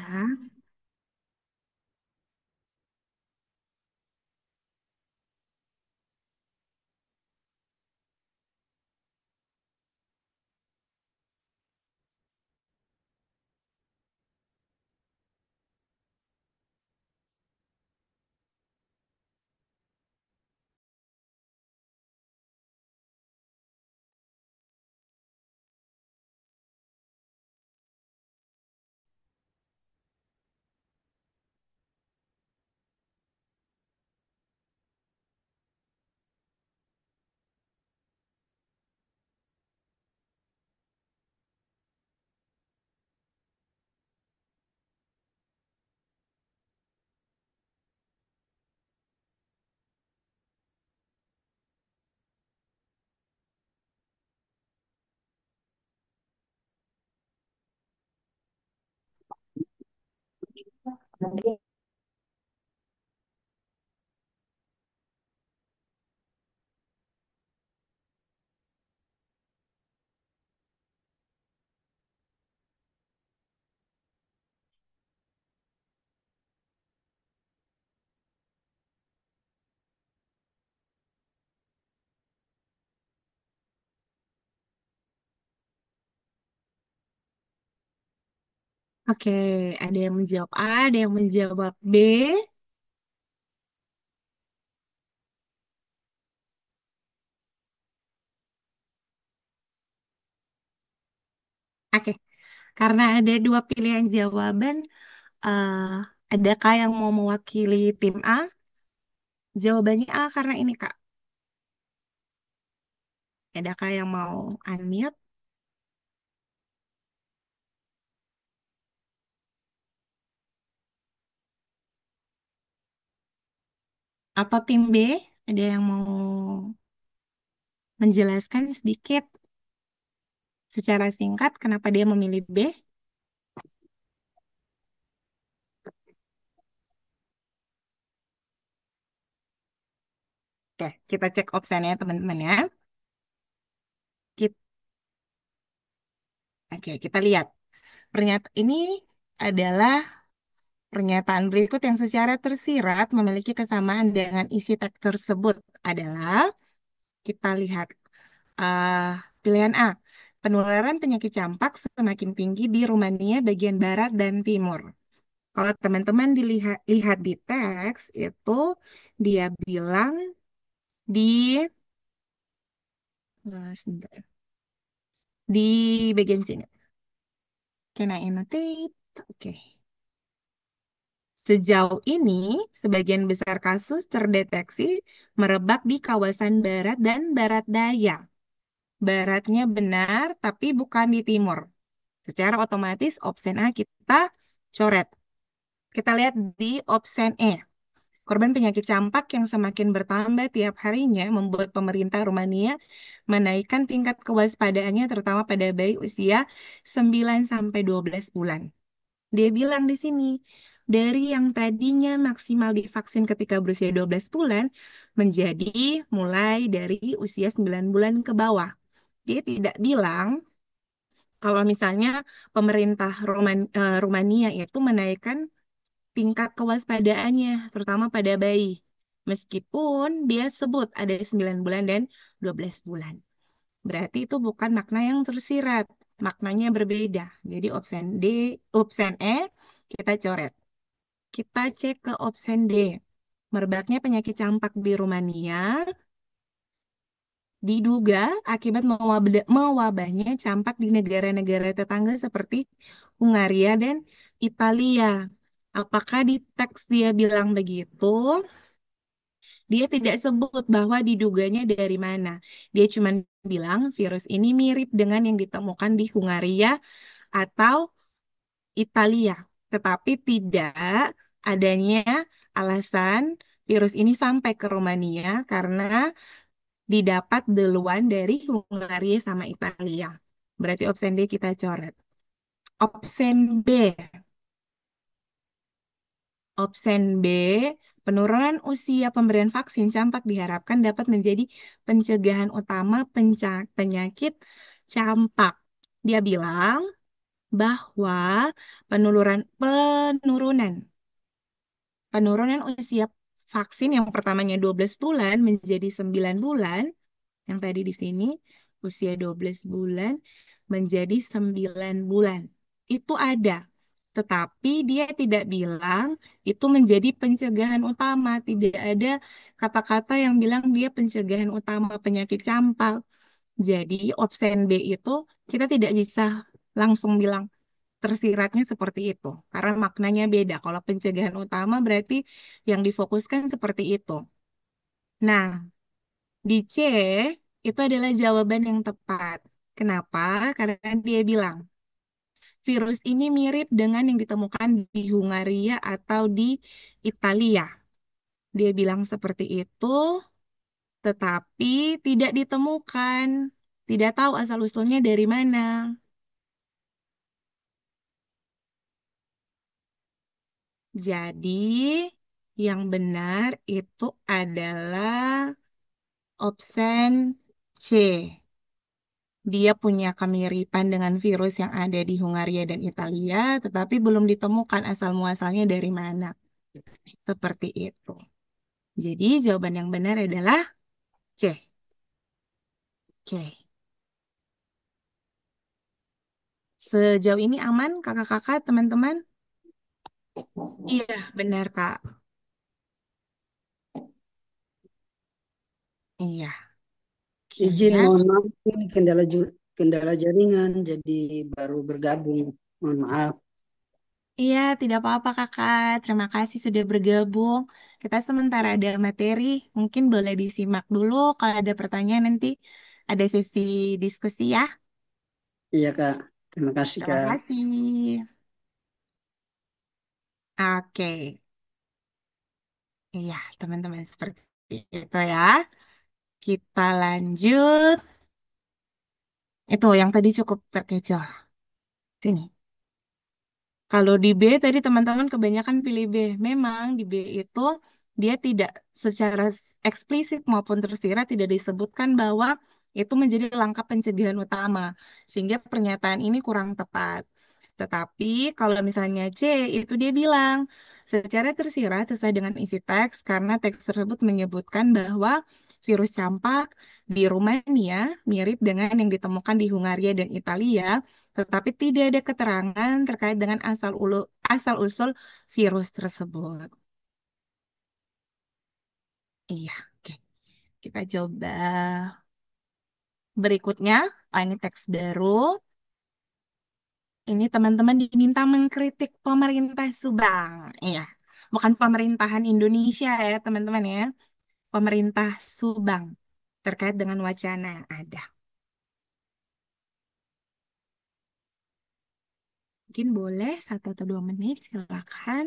Oke, ada yang menjawab A, ada yang menjawab B. Oke, karena ada dua pilihan jawaban, eh adakah yang mau mewakili tim A? Jawabannya A karena ini, Kak. Adakah yang mau unmute? Atau tim B? Ada yang mau menjelaskan sedikit secara singkat kenapa dia memilih B? Oke, kita cek opsinya teman-teman ya. Kita, oke, kita lihat. Pernyataan ini adalah pernyataan berikut yang secara tersirat memiliki kesamaan dengan isi teks tersebut adalah, kita lihat pilihan A. Penularan penyakit campak semakin tinggi di Rumania bagian barat dan timur. Kalau teman-teman dilihat lihat di teks itu dia bilang di sebentar, di bagian sini. Can I annotate? Oke. Sejauh ini, sebagian besar kasus terdeteksi merebak di kawasan barat dan barat daya. Baratnya benar, tapi bukan di timur. Secara otomatis, opsi A kita coret. Kita lihat di opsi E. Korban penyakit campak yang semakin bertambah tiap harinya membuat pemerintah Rumania menaikkan tingkat kewaspadaannya terutama pada bayi usia 9 sampai 12 bulan. Dia bilang di sini, dari yang tadinya maksimal divaksin ketika berusia 12 bulan menjadi mulai dari usia 9 bulan ke bawah. Dia tidak bilang kalau misalnya pemerintah Rumania itu menaikkan tingkat kewaspadaannya, terutama pada bayi. Meskipun dia sebut ada 9 bulan dan 12 bulan. Berarti itu bukan makna yang tersirat. Maknanya berbeda. Jadi opsi E kita coret. Kita cek ke opsi D. Merebaknya penyakit campak di Rumania diduga akibat mewabahnya campak di negara-negara tetangga seperti Hungaria dan Italia. Apakah di teks dia bilang begitu? Dia tidak sebut bahwa diduganya dari mana. Dia cuma bilang virus ini mirip dengan yang ditemukan di Hungaria atau Italia, tetapi tidak adanya alasan virus ini sampai ke Rumania karena didapat duluan dari Hungaria sama Italia. Berarti opsi D kita coret. Opsi B. Opsi B, penurunan usia pemberian vaksin campak diharapkan dapat menjadi pencegahan utama penyakit campak. Dia bilang bahwa penurunan penurunan usia vaksin yang pertamanya 12 bulan menjadi 9 bulan, yang tadi di sini usia 12 bulan menjadi 9 bulan. Itu ada. Tetapi dia tidak bilang itu menjadi pencegahan utama. Tidak ada kata-kata yang bilang dia pencegahan utama penyakit campak. Jadi opsi B itu kita tidak bisa langsung bilang tersiratnya seperti itu. Karena maknanya beda. Kalau pencegahan utama berarti yang difokuskan seperti itu. Nah, di C itu adalah jawaban yang tepat. Kenapa? Karena dia bilang virus ini mirip dengan yang ditemukan di Hungaria atau di Italia. Dia bilang seperti itu, tetapi tidak ditemukan. Tidak tahu asal-usulnya dari mana. Jadi, yang benar itu adalah opsi C. Dia punya kemiripan dengan virus yang ada di Hungaria dan Italia, tetapi belum ditemukan asal-muasalnya dari mana. Seperti itu. Jadi jawaban yang benar adalah C. Oke. Sejauh ini aman, kakak-kakak, teman-teman? Iya, benar, Kak. Iya, oke Izin ya. mohon maaf ini kendala jaringan jadi baru bergabung. Mohon maaf. Iya, tidak apa-apa, Kakak. Terima kasih sudah bergabung. Kita sementara ada materi, mungkin boleh disimak dulu. Kalau ada pertanyaan nanti ada sesi diskusi ya. Iya Kak. Terima kasih Terima Kak. kasih. Oke, iya, teman-teman seperti itu ya. Kita lanjut. Itu yang tadi cukup terkecoh. Sini. Kalau di B tadi teman-teman kebanyakan pilih B. Memang di B itu dia tidak secara eksplisit maupun tersirat tidak disebutkan bahwa itu menjadi langkah pencegahan utama. Sehingga pernyataan ini kurang tepat. Tetapi kalau misalnya C itu dia bilang secara tersirat sesuai dengan isi teks karena teks tersebut menyebutkan bahwa virus campak di Rumania mirip dengan yang ditemukan di Hungaria dan Italia, tetapi tidak ada keterangan terkait dengan asal-usul virus tersebut. Iya, oke. Kita coba berikutnya. Ini teks baru. Ini teman-teman diminta mengkritik pemerintah Subang. Iya, bukan pemerintahan Indonesia ya, teman-teman ya. Pemerintah Subang terkait dengan wacana yang ada. Mungkin boleh 1 atau 2 menit, silakan.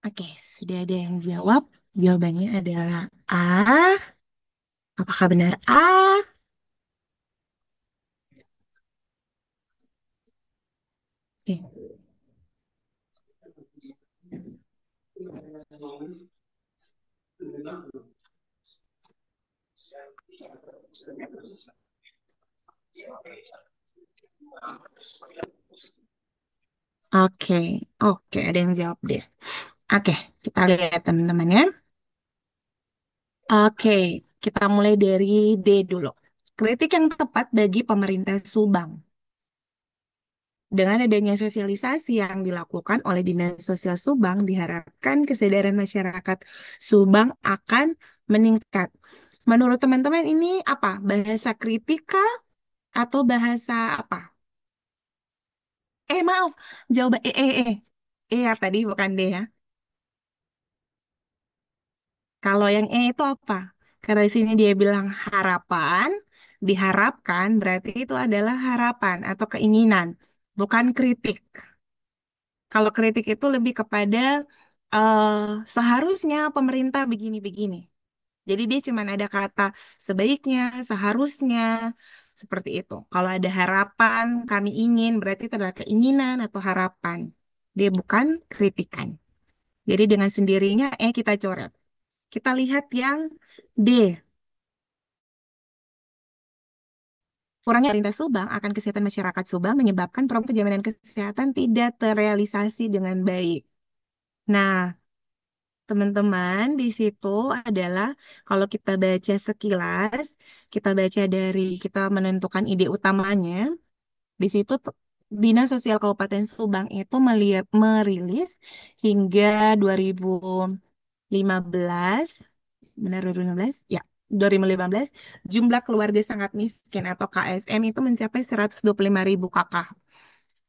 Oke, sudah ada yang jawab. Jawabannya adalah A. Apakah benar A? Oke. Oke, oke, ada yang jawab deh. Oke, kita lihat teman-teman ya. Oke, kita mulai dari D dulu. Kritik yang tepat bagi pemerintah Subang. Dengan adanya sosialisasi yang dilakukan oleh Dinas Sosial Subang, diharapkan kesadaran masyarakat Subang akan meningkat. Menurut teman-teman ini apa? Bahasa kritikal atau bahasa apa? Maaf, jawaban ya tadi bukan D ya. Kalau yang itu apa? Karena di sini dia bilang harapan, diharapkan berarti itu adalah harapan atau keinginan, bukan kritik. Kalau kritik itu lebih kepada eh, seharusnya pemerintah begini-begini. Jadi dia cuma ada kata sebaiknya, seharusnya, seperti itu. Kalau ada harapan, kami ingin, berarti itu adalah keinginan atau harapan. Dia bukan kritikan. Jadi dengan sendirinya, kita coret. Kita lihat yang D. Kurangnya pemerintah Subang akan kesehatan masyarakat Subang menyebabkan program penjaminan kesehatan tidak terrealisasi dengan baik. Nah, teman-teman, di situ adalah kalau kita baca sekilas, kita baca dari kita menentukan ide utamanya, di situ Dinas Sosial Kabupaten Subang itu merilis hingga 2015, benar 2015? Ya, 2015 jumlah keluarga sangat miskin atau KSM itu mencapai 125.000 kakak.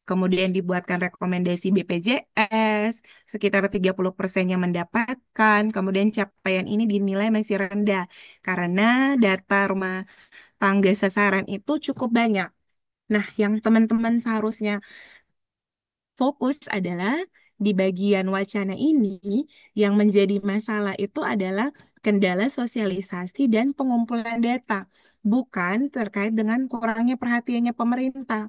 Kemudian dibuatkan rekomendasi BPJS, sekitar 30% yang mendapatkan. Kemudian capaian ini dinilai masih rendah karena data rumah tangga sasaran itu cukup banyak. Nah, yang teman-teman seharusnya fokus adalah di bagian wacana ini yang menjadi masalah itu adalah kendala sosialisasi dan pengumpulan data, bukan terkait dengan kurangnya perhatiannya pemerintah.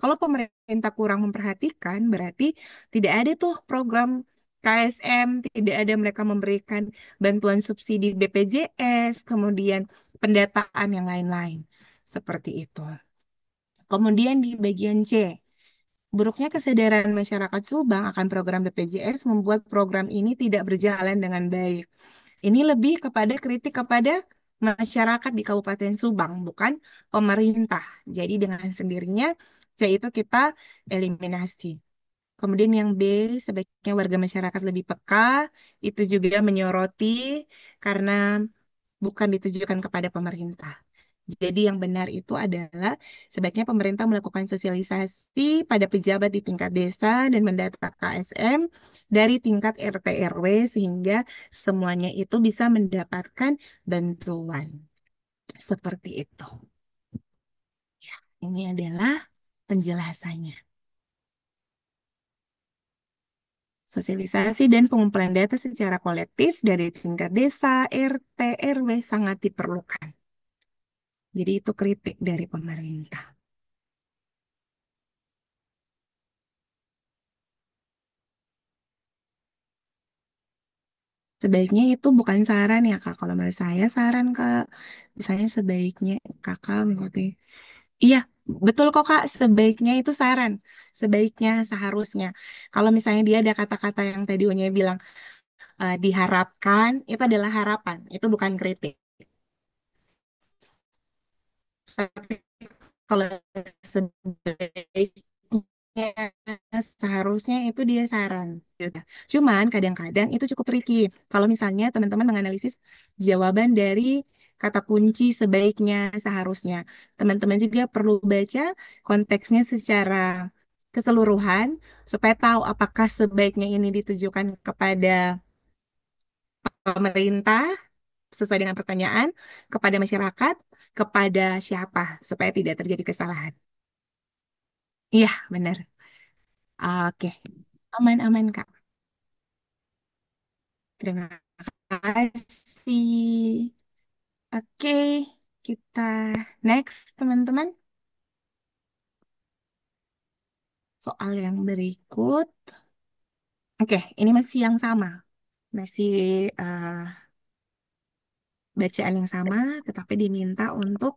Kalau pemerintah kurang memperhatikan, berarti tidak ada tuh program KSM, tidak ada mereka memberikan bantuan subsidi BPJS, kemudian pendataan yang lain-lain. Seperti itu. Kemudian di bagian C, buruknya kesadaran masyarakat Subang akan program BPJS membuat program ini tidak berjalan dengan baik. Ini lebih kepada kritik kepada masyarakat di Kabupaten Subang, bukan pemerintah. Jadi dengan sendirinya, C itu kita eliminasi. Kemudian yang B, sebaiknya warga masyarakat lebih peka, itu juga menyoroti karena bukan ditujukan kepada pemerintah. Jadi yang benar itu adalah sebaiknya pemerintah melakukan sosialisasi pada pejabat di tingkat desa dan mendata KSM dari tingkat RT RW sehingga semuanya itu bisa mendapatkan bantuan. Seperti itu. Ini adalah penjelasannya. Sosialisasi dan pengumpulan data secara kolektif dari tingkat desa, RT, RW sangat diperlukan. Jadi itu kritik dari pemerintah. Sebaiknya itu bukan saran ya Kak. Kalau menurut saya saran Kak. Misalnya sebaiknya Kakak mengikuti. Iya, betul kok Kak. Sebaiknya itu saran. Sebaiknya seharusnya. Kalau misalnya dia ada kata-kata yang tadi Unya bilang diharapkan, itu adalah harapan. Itu bukan kritik. Tapi kalau sebaiknya seharusnya itu dia saran gitu. Cuman kadang-kadang itu cukup tricky kalau misalnya teman-teman menganalisis jawaban dari kata kunci sebaiknya seharusnya. Teman-teman juga perlu baca konteksnya secara keseluruhan supaya tahu apakah sebaiknya ini ditujukan kepada pemerintah sesuai dengan pertanyaan, kepada masyarakat, kepada siapa supaya tidak terjadi kesalahan. Iya, benar. Oke, aman-aman, Kak. Terima kasih. Oke, kita next, teman-teman. Soal yang berikut. Oke, ini masih yang sama. Masih eh, bacaan yang sama, tetapi diminta untuk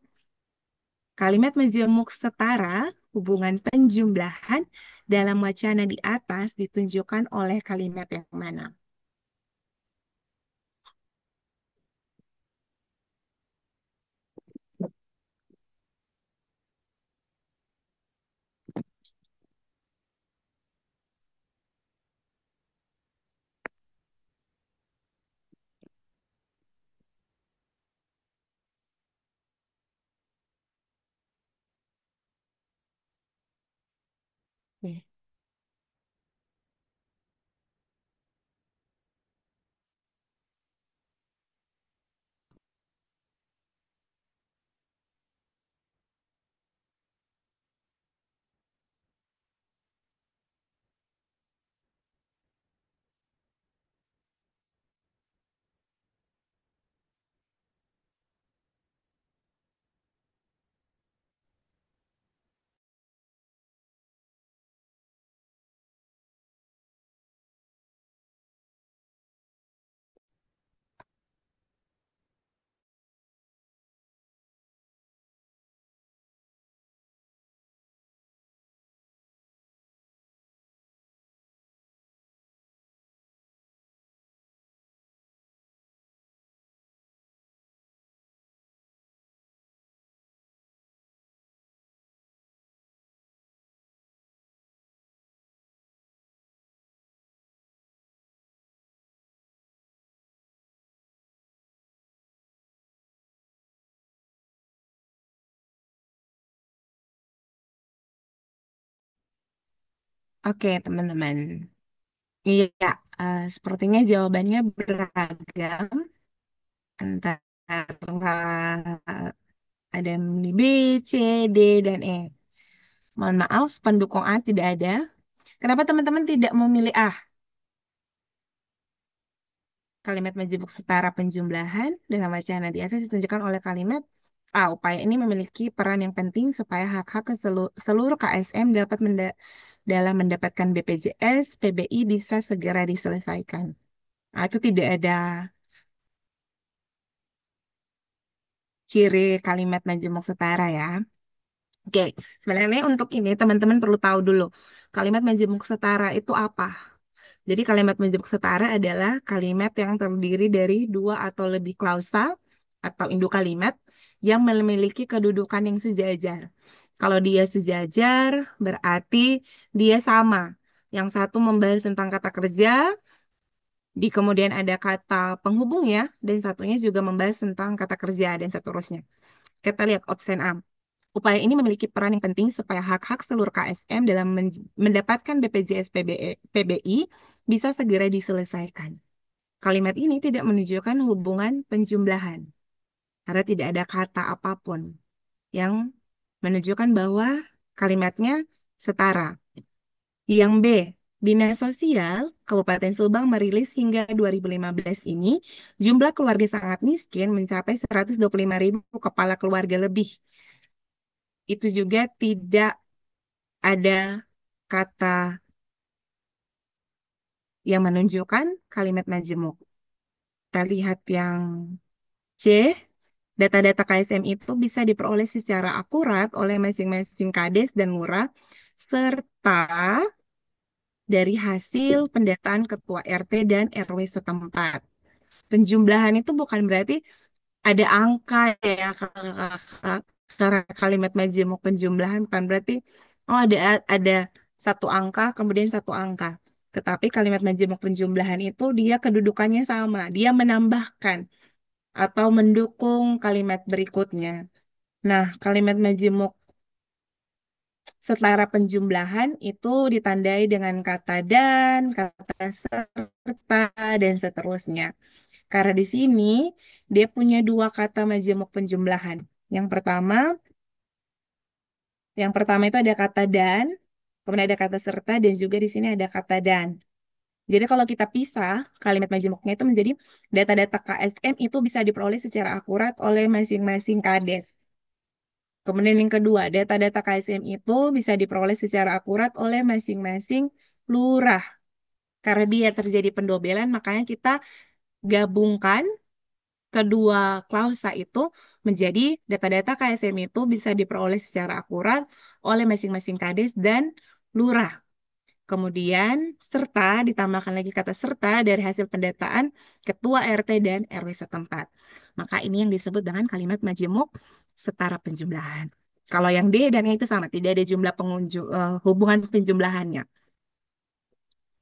kalimat majemuk setara hubungan penjumlahan dalam wacana di atas ditunjukkan oleh kalimat yang mana. Oke. Oke, teman-teman. Iya, sepertinya jawabannya beragam antara ada yang memilih B, C, D, dan E. Mohon maaf, pendukung A tidak ada. Kenapa teman-teman tidak memilih A? Kalimat majemuk setara penjumlahan dalam wacana di atas ditunjukkan oleh kalimat A. Upaya ini memiliki peran yang penting supaya hak-hak seluruh KSM dalam mendapatkan BPJS, PBI bisa segera diselesaikan. Nah, itu tidak ada ciri kalimat majemuk setara ya. Oke, sebenarnya untuk ini teman-teman perlu tahu dulu kalimat majemuk setara itu apa. Jadi kalimat majemuk setara adalah kalimat yang terdiri dari dua atau lebih klausa atau induk kalimat yang memiliki kedudukan yang sejajar. Kalau dia sejajar, berarti dia sama. Yang satu membahas tentang kata kerja, di kemudian ada kata penghubung ya, dan satunya juga membahas tentang kata kerja dan seterusnya. Kita lihat opsi A. Upaya ini memiliki peran yang penting supaya hak-hak seluruh KSM dalam mendapatkan BPJS PBI bisa segera diselesaikan. Kalimat ini tidak menunjukkan hubungan penjumlahan, karena tidak ada kata apapun yang menunjukkan bahwa kalimatnya setara. Yang B, Dinas Sosial Kabupaten Subang merilis hingga 2015 ini, jumlah keluarga sangat miskin mencapai 125.000 kepala keluarga lebih. Itu juga tidak ada kata yang menunjukkan kalimat majemuk. Kita lihat yang C, data-data KSM itu bisa diperoleh secara akurat oleh masing-masing kades dan lurah, serta dari hasil pendataan ketua RT dan RW setempat. Penjumlahan itu bukan berarti ada angka ya, karena kalimat majemuk penjumlahan bukan berarti oh ada satu angka kemudian satu angka. Tetapi kalimat majemuk penjumlahan itu dia kedudukannya sama, dia menambahkan atau mendukung kalimat berikutnya. Nah, kalimat majemuk setara penjumlahan itu ditandai dengan kata dan, kata serta, dan seterusnya. Karena di sini dia punya dua kata majemuk penjumlahan. Yang pertama, yang pertama itu ada kata dan, kemudian ada kata serta, dan juga di sini ada kata dan. Jadi kalau kita pisah, kalimat majemuknya itu menjadi data-data KSM itu bisa diperoleh secara akurat oleh masing-masing kades. Kemudian yang kedua, data-data KSM itu bisa diperoleh secara akurat oleh masing-masing lurah. Karena dia terjadi pendobelan, makanya kita gabungkan kedua klausa itu menjadi data-data KSM itu bisa diperoleh secara akurat oleh masing-masing kades dan lurah. Kemudian serta ditambahkan lagi kata serta dari hasil pendataan ketua RT dan RW setempat. Maka ini yang disebut dengan kalimat majemuk setara penjumlahan. Kalau yang D dan E itu sama, tidak ada jumlah hubungan penjumlahannya.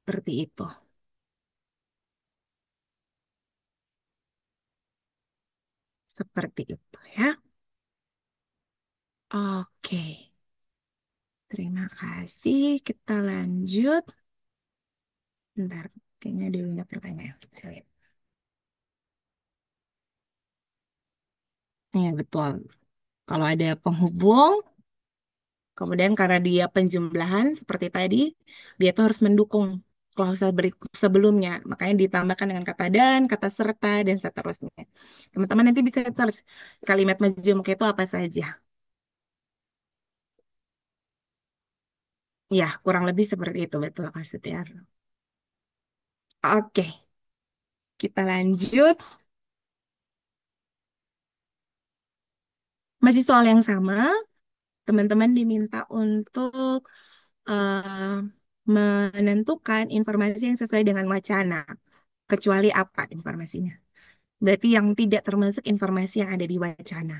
Seperti itu. Seperti itu ya. Oke. Terima kasih. Kita lanjut. Bentar, kayaknya ada banyak pertanyaan. Kita lihat. Iya, betul. Kalau ada penghubung, kemudian karena dia penjumlahan seperti tadi, dia tuh harus mendukung klausa sebelumnya. Makanya ditambahkan dengan kata dan, kata serta, dan seterusnya. Teman-teman nanti bisa search kalimat majemuk itu apa saja. Ya, kurang lebih seperti itu, betul Kak Setiar. Oke, kita lanjut. Masih soal yang sama, teman-teman diminta untuk eh, menentukan informasi yang sesuai dengan wacana. Kecuali apa informasinya? Berarti yang tidak termasuk informasi yang ada di wacana.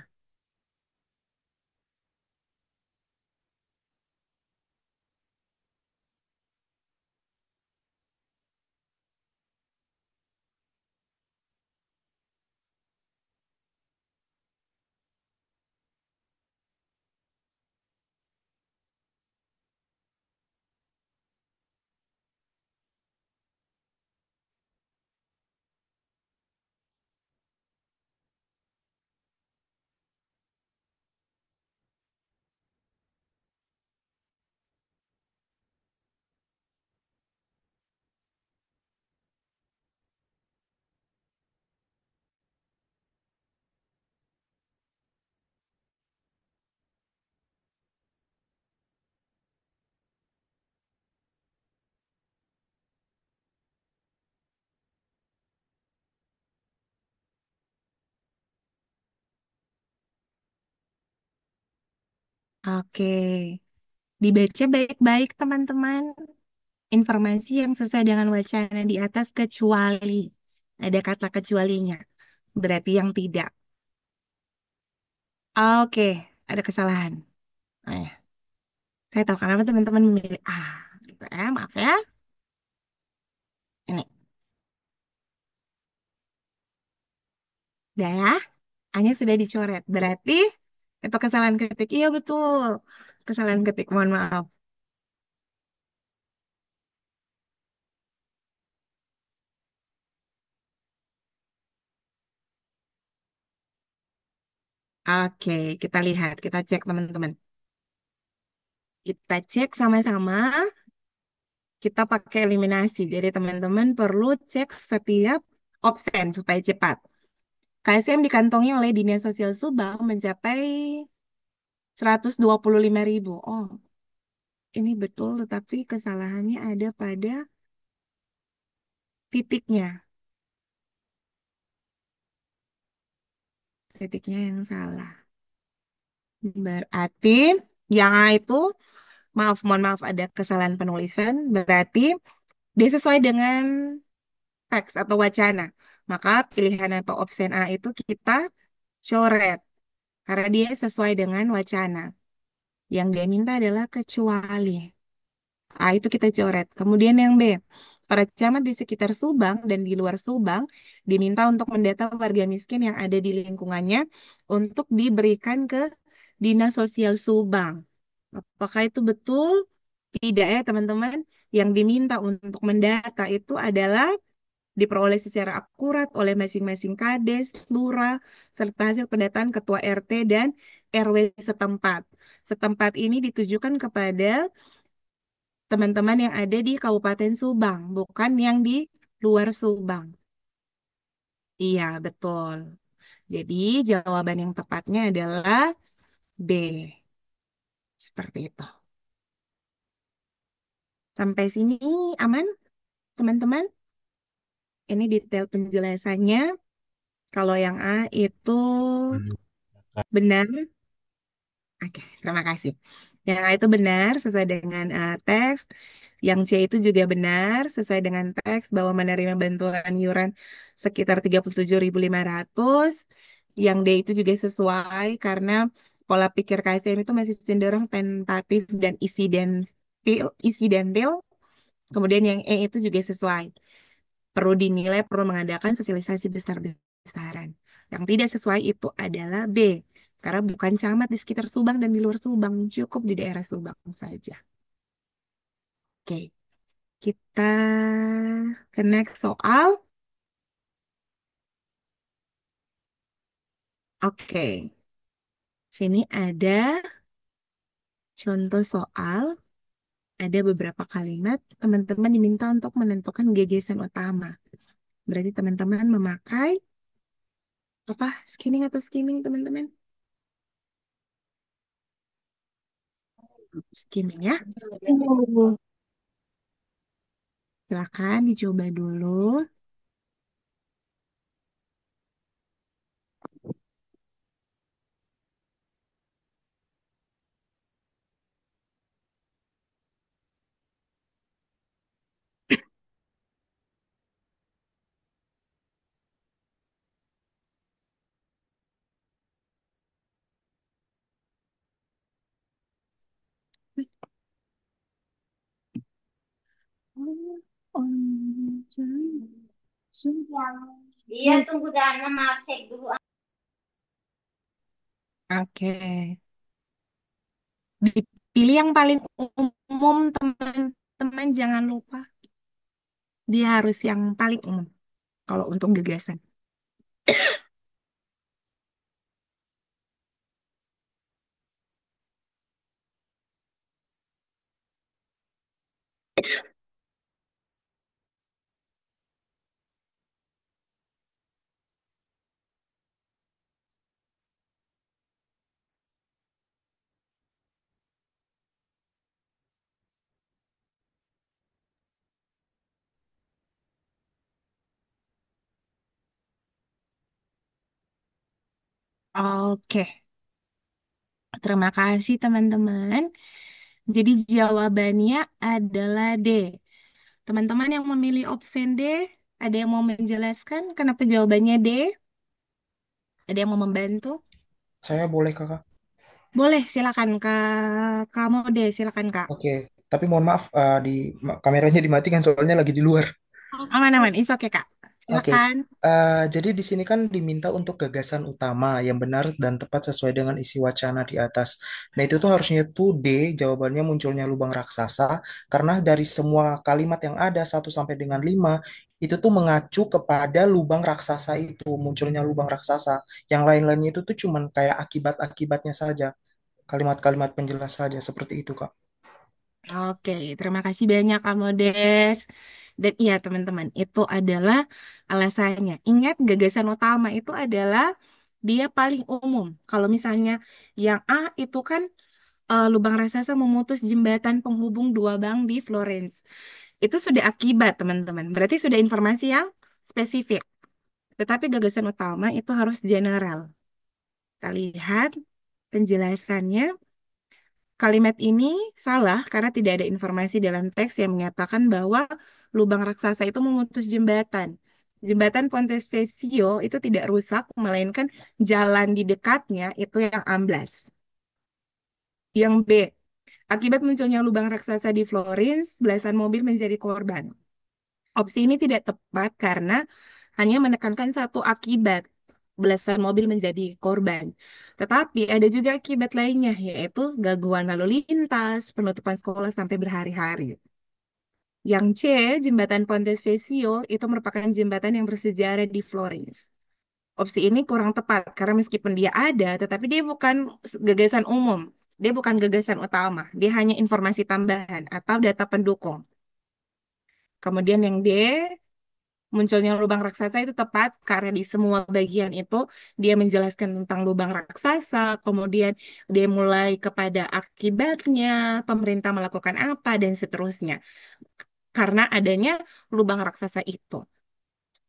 Oke, dibaca baik-baik teman-teman. Informasi yang sesuai dengan wacana di atas kecuali. Ada kata kecualinya. Berarti yang tidak. Oke, ada kesalahan. Eh, saya tahu kenapa teman-teman memilih A. Gitu ya, maaf ya. Ini, udah ya. A-nya sudah dicoret. Berarti itu kesalahan ketik. Iya betul. Kesalahan ketik, mohon maaf. Oke, kita lihat, kita cek teman-teman. Kita cek sama-sama. Kita pakai eliminasi. Jadi teman-teman perlu cek setiap absen supaya cepat. KSM dikantongi oleh Dinas Sosial Subang mencapai 125.000. Oh, ini betul, tetapi kesalahannya ada pada titiknya. Titiknya yang salah. Berarti yang A itu, maaf, mohon maaf ada kesalahan penulisan. Berarti dia sesuai dengan teks atau wacana. Maka pilihan atau opsi A itu kita coret. Karena dia sesuai dengan wacana. Yang dia minta adalah kecuali. A itu kita coret. Kemudian yang B, para camat di sekitar Subang dan di luar Subang diminta untuk mendata warga miskin yang ada di lingkungannya untuk diberikan ke Dinas Sosial Subang. Apakah itu betul? Tidak ya teman-teman. Yang diminta untuk mendata itu adalah diperoleh secara akurat oleh masing-masing kades, lurah, serta hasil pendataan ketua RT dan RW setempat. Setempat ini ditujukan kepada teman-teman yang ada di Kabupaten Subang, bukan yang di luar Subang. Iya, betul. Jadi jawaban yang tepatnya adalah B. Seperti itu. Sampai sini aman, teman-teman? Ini detail penjelasannya. Kalau yang A itu benar. Oke, terima kasih. Yang A itu benar sesuai dengan teks. Yang C itu juga benar sesuai dengan teks bahwa menerima bantuan iuran sekitar 37.500. Yang D itu juga sesuai karena pola pikir KSM itu masih cenderung tentatif dan insidentil. Kemudian yang E itu juga sesuai. Perlu dinilai, perlu mengadakan sosialisasi besar-besaran. Yang tidak sesuai itu adalah B. Karena bukan camat di sekitar Subang dan di luar Subang, cukup di daerah Subang saja. Oke, kita ke next soal. Oke, sini ada contoh soal, ada beberapa kalimat. Teman-teman diminta untuk menentukan gagasan utama. Berarti teman-teman memakai apa? Skimming atau skimming, teman-teman? Skimming ya. Silakan dicoba dulu. Iya, tunggu Dana mau cek dulu. Oke. Dipilih yang paling umum, teman-teman. Jangan lupa. Dia harus yang paling umum kalau untuk gagasan. Oke. Terima kasih teman-teman. Jadi jawabannya adalah D. Teman-teman yang memilih opsi D, ada yang mau menjelaskan kenapa jawabannya D? Ada yang mau membantu? Saya boleh kakak? Boleh, silakan Kak. Kamu deh, silakan Kak. Oke, tapi mohon maaf kameranya dimatikan soalnya lagi di luar. Aman-aman, is oke Kak. Oke, Silakan. jadi di sini kan diminta untuk gagasan utama yang benar dan tepat sesuai dengan isi wacana di atas. Nah itu tuh harusnya tuh D, jawabannya munculnya lubang raksasa, karena dari semua kalimat yang ada 1 sampai dengan 5 itu tuh mengacu kepada lubang raksasa itu, munculnya lubang raksasa. Yang lain-lainnya itu tuh cuman kayak akibat-akibatnya saja, kalimat-kalimat penjelas saja, seperti itu Kak. Oke, terima kasih banyak Kak Modes. Dan iya teman-teman, itu adalah alasannya. Ingat, gagasan utama itu adalah dia paling umum. Kalau misalnya yang A itu kan lubang raksasa memutus jembatan penghubung dua bank di Florence. Itu sudah akibat, teman-teman. Berarti sudah informasi yang spesifik. Tetapi gagasan utama itu harus general. Kita lihat penjelasannya. Kalimat ini salah karena tidak ada informasi dalam teks yang menyatakan bahwa lubang raksasa itu memutus jembatan. Jembatan Ponte Vecchio itu tidak rusak, melainkan jalan di dekatnya itu yang amblas. Yang B, akibat munculnya lubang raksasa di Florence, belasan mobil menjadi korban. Opsi ini tidak tepat karena hanya menekankan satu akibat, belasan mobil menjadi korban. Tetapi ada juga akibat lainnya, yaitu gangguan lalu lintas, penutupan sekolah sampai berhari-hari. Yang C, jembatan Ponte Vecchio itu merupakan jembatan yang bersejarah di Florence. Opsi ini kurang tepat karena meskipun dia ada, tetapi dia bukan gagasan umum. Dia bukan gagasan utama. Dia hanya informasi tambahan atau data pendukung. Kemudian yang D, munculnya lubang raksasa itu tepat karena di semua bagian itu dia menjelaskan tentang lubang raksasa, kemudian dia mulai kepada akibatnya, pemerintah melakukan apa, dan seterusnya. Karena adanya lubang raksasa itu.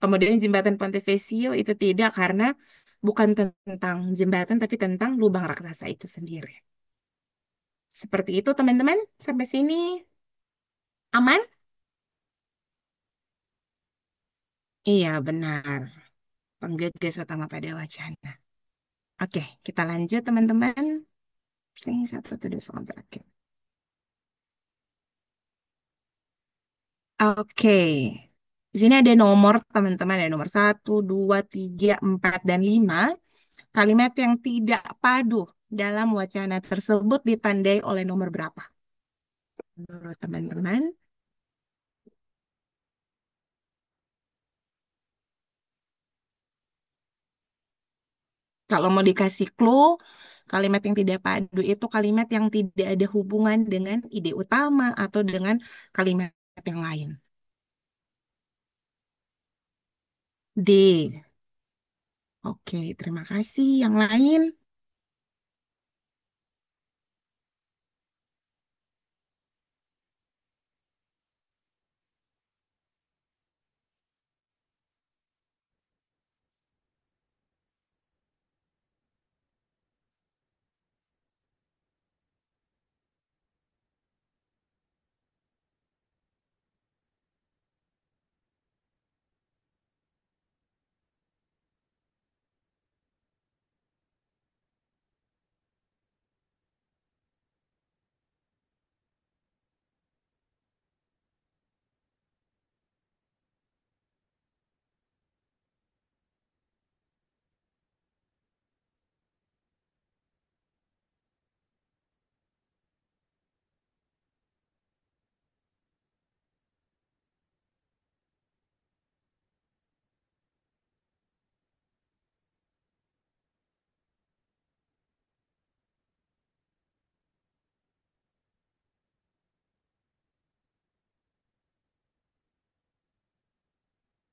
Kemudian jembatan Ponte Vecchio itu tidak karena bukan tentang jembatan, tapi tentang lubang raksasa itu sendiri. Seperti itu teman-teman, sampai sini aman? Iya benar, penggagas utama pada wacana. Oke, kita lanjut teman-teman. Ini satu atau dua soal terakhir. Oke, di sini ada nomor teman-teman, ada nomor 1, 2, 3, 4, dan 5. Kalimat yang tidak padu dalam wacana tersebut ditandai oleh nomor berapa? Menurut teman-teman, kalau mau dikasih clue, kalimat yang tidak padu itu kalimat yang tidak ada hubungan dengan ide utama atau dengan kalimat yang lain. D. Oke, terima kasih. Yang lain?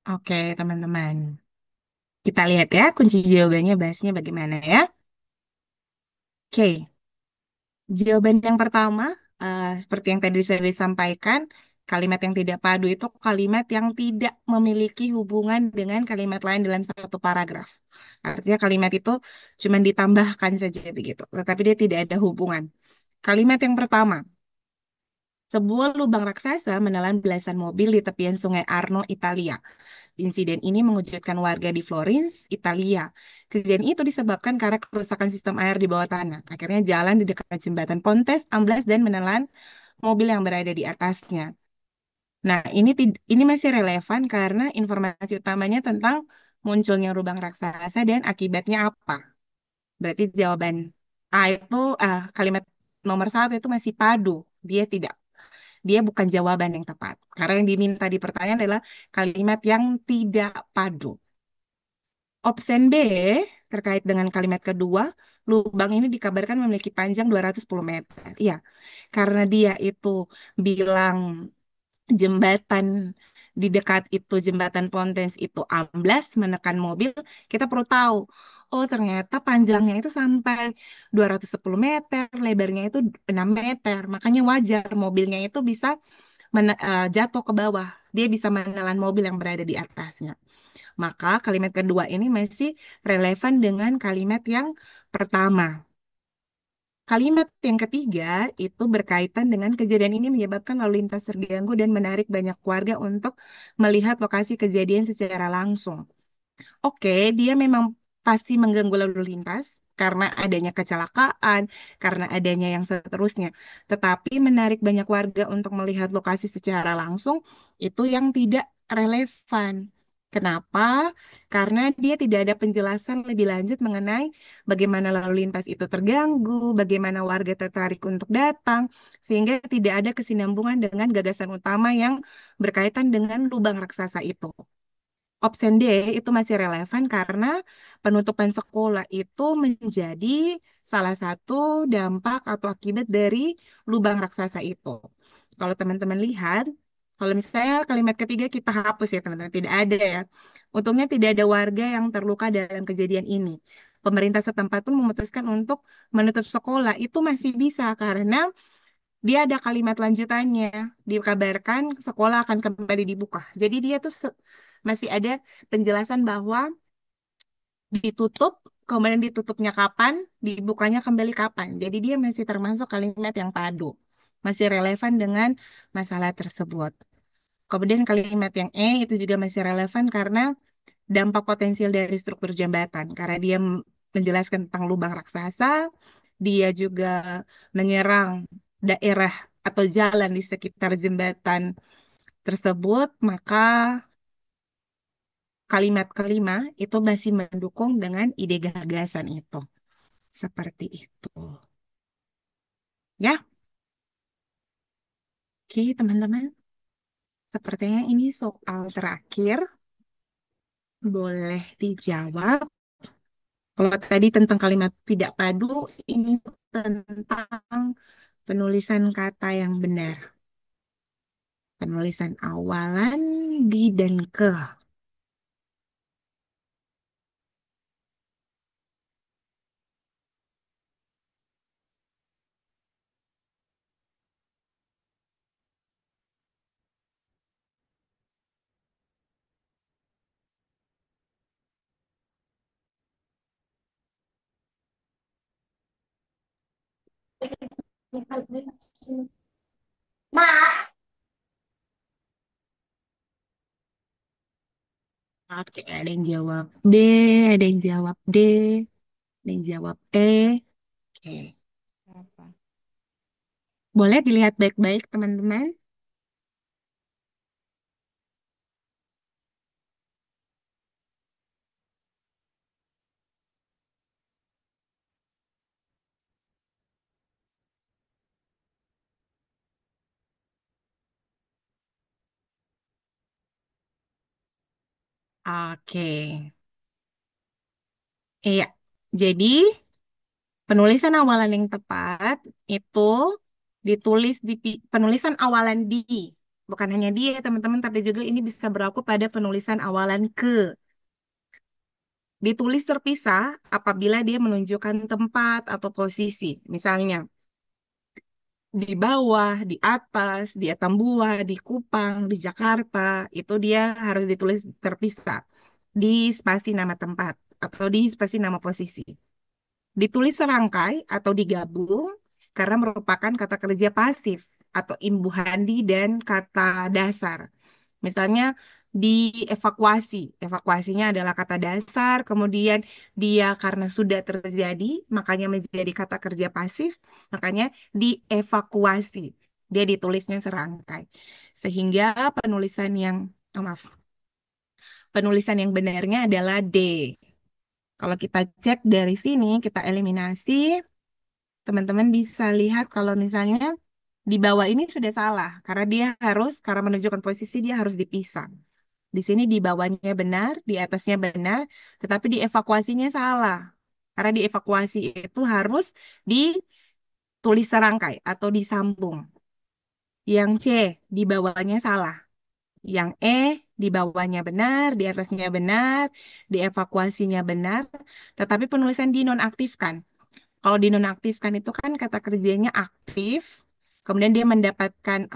Oke, teman-teman. Kita lihat ya, kunci jawabannya bahasnya bagaimana ya. Oke, jawaban yang pertama, seperti yang tadi sudah disampaikan, Kalimat yang tidak padu itu kalimat yang tidak memiliki hubungan dengan kalimat lain dalam satu paragraf. Artinya kalimat itu cuma ditambahkan saja begitu, tetapi dia tidak ada hubungan. Kalimat yang pertama, sebuah lubang raksasa menelan belasan mobil di tepian Sungai Arno, Italia. Insiden ini mengejutkan warga di Florence, Italia. Kejadian itu disebabkan karena kerusakan sistem air di bawah tanah. Akhirnya jalan di dekat jembatan Pontes amblas dan menelan mobil yang berada di atasnya. Nah, ini masih relevan karena informasi utamanya tentang munculnya lubang raksasa dan akibatnya apa. Berarti jawaban A itu kalimat nomor satu itu masih padu. Dia tidak, dia bukan jawaban yang tepat. Karena yang diminta di pertanyaan adalah kalimat yang tidak padu. Option B terkait dengan kalimat kedua, lubang ini dikabarkan memiliki panjang 210 meter. Iya, karena dia itu bilang jembatan di dekat itu jembatan Pontens itu amblas menekan mobil, kita perlu tahu. Oh, ternyata panjangnya itu sampai 210 meter, lebarnya itu 6 meter. Makanya wajar mobilnya itu bisa jatuh ke bawah. Dia bisa menelan mobil yang berada di atasnya. Maka kalimat kedua ini masih relevan dengan kalimat yang pertama. Kalimat yang ketiga itu berkaitan dengan kejadian ini menyebabkan lalu lintas terganggu dan menarik banyak warga untuk melihat lokasi kejadian secara langsung. Oke, dia memang pasti mengganggu lalu lintas karena adanya kecelakaan, karena adanya yang seterusnya. Tetapi menarik banyak warga untuk melihat lokasi secara langsung itu yang tidak relevan. Kenapa? Karena dia tidak ada penjelasan lebih lanjut mengenai bagaimana lalu lintas itu terganggu, bagaimana warga tertarik untuk datang, sehingga tidak ada kesinambungan dengan gagasan utama yang berkaitan dengan lubang raksasa itu. Option D itu masih relevan karena penutupan sekolah itu menjadi salah satu dampak atau akibat dari lubang raksasa itu. Kalau teman-teman lihat, kalau misalnya kalimat ketiga kita hapus ya teman-teman, tidak ada ya. Untungnya tidak ada warga yang terluka dalam kejadian ini. Pemerintah setempat pun memutuskan untuk menutup sekolah. Itu masih bisa karena dia ada kalimat lanjutannya. Dikabarkan sekolah akan kembali dibuka. Jadi dia tuh masih ada penjelasan bahwa ditutup, kemudian ditutupnya kapan, dibukanya kembali kapan. Jadi dia masih termasuk kalimat yang padu. Masih relevan dengan masalah tersebut. Kemudian kalimat yang E itu juga masih relevan karena dampak potensial dari struktur jembatan. Karena dia menjelaskan tentang lubang raksasa, dia juga menyerang daerah atau jalan di sekitar jembatan tersebut, maka kalimat kelima itu masih mendukung dengan ide gagasan itu. Seperti itu. Ya, oke teman-teman. Sepertinya ini soal terakhir. Boleh dijawab. Kalau tadi tentang kalimat tidak padu, ini tentang penulisan kata yang benar. Penulisan awalan di dan ke. Ma, Oke, ada yang jawab B, ada yang jawab D, ada yang jawab E. Oke. Apa? Boleh dilihat baik-baik, teman-teman. Oke. Iya. Jadi, penulisan awalan yang tepat itu ditulis di penulisan awalan di. Bukan hanya dia, teman-teman, tapi juga ini bisa berlaku pada penulisan awalan ke. Ditulis terpisah apabila dia menunjukkan tempat atau posisi. Misalnya, di bawah, di atas, di Atambua, di Kupang, di Jakarta, itu dia harus ditulis terpisah di spasi nama tempat atau di spasi nama posisi. Ditulis serangkai atau digabung karena merupakan kata kerja pasif atau imbuhandi dan kata dasar. Misalnya dievakuasi, evakuasinya adalah kata dasar, kemudian dia karena sudah terjadi, makanya menjadi kata kerja pasif, makanya dievakuasi. Dia ditulisnya serangkai. Sehingga penulisan yang, maaf, penulisan yang benarnya adalah D. Kalau kita cek dari sini, kita eliminasi, teman-teman bisa lihat kalau misalnya di bawah ini sudah salah, karena dia harus, karena menunjukkan posisi dia harus dipisah. Di sini di bawahnya benar, di atasnya benar, tetapi di evakuasinya salah. Karena di evakuasi itu harus ditulis serangkai atau disambung. Yang C di bawahnya salah. Yang E di bawahnya benar, di atasnya benar, di evakuasinya benar, tetapi penulisan dinonaktifkan. Kalau dinonaktifkan itu kan kata kerjanya aktif, kemudian dia mendapatkan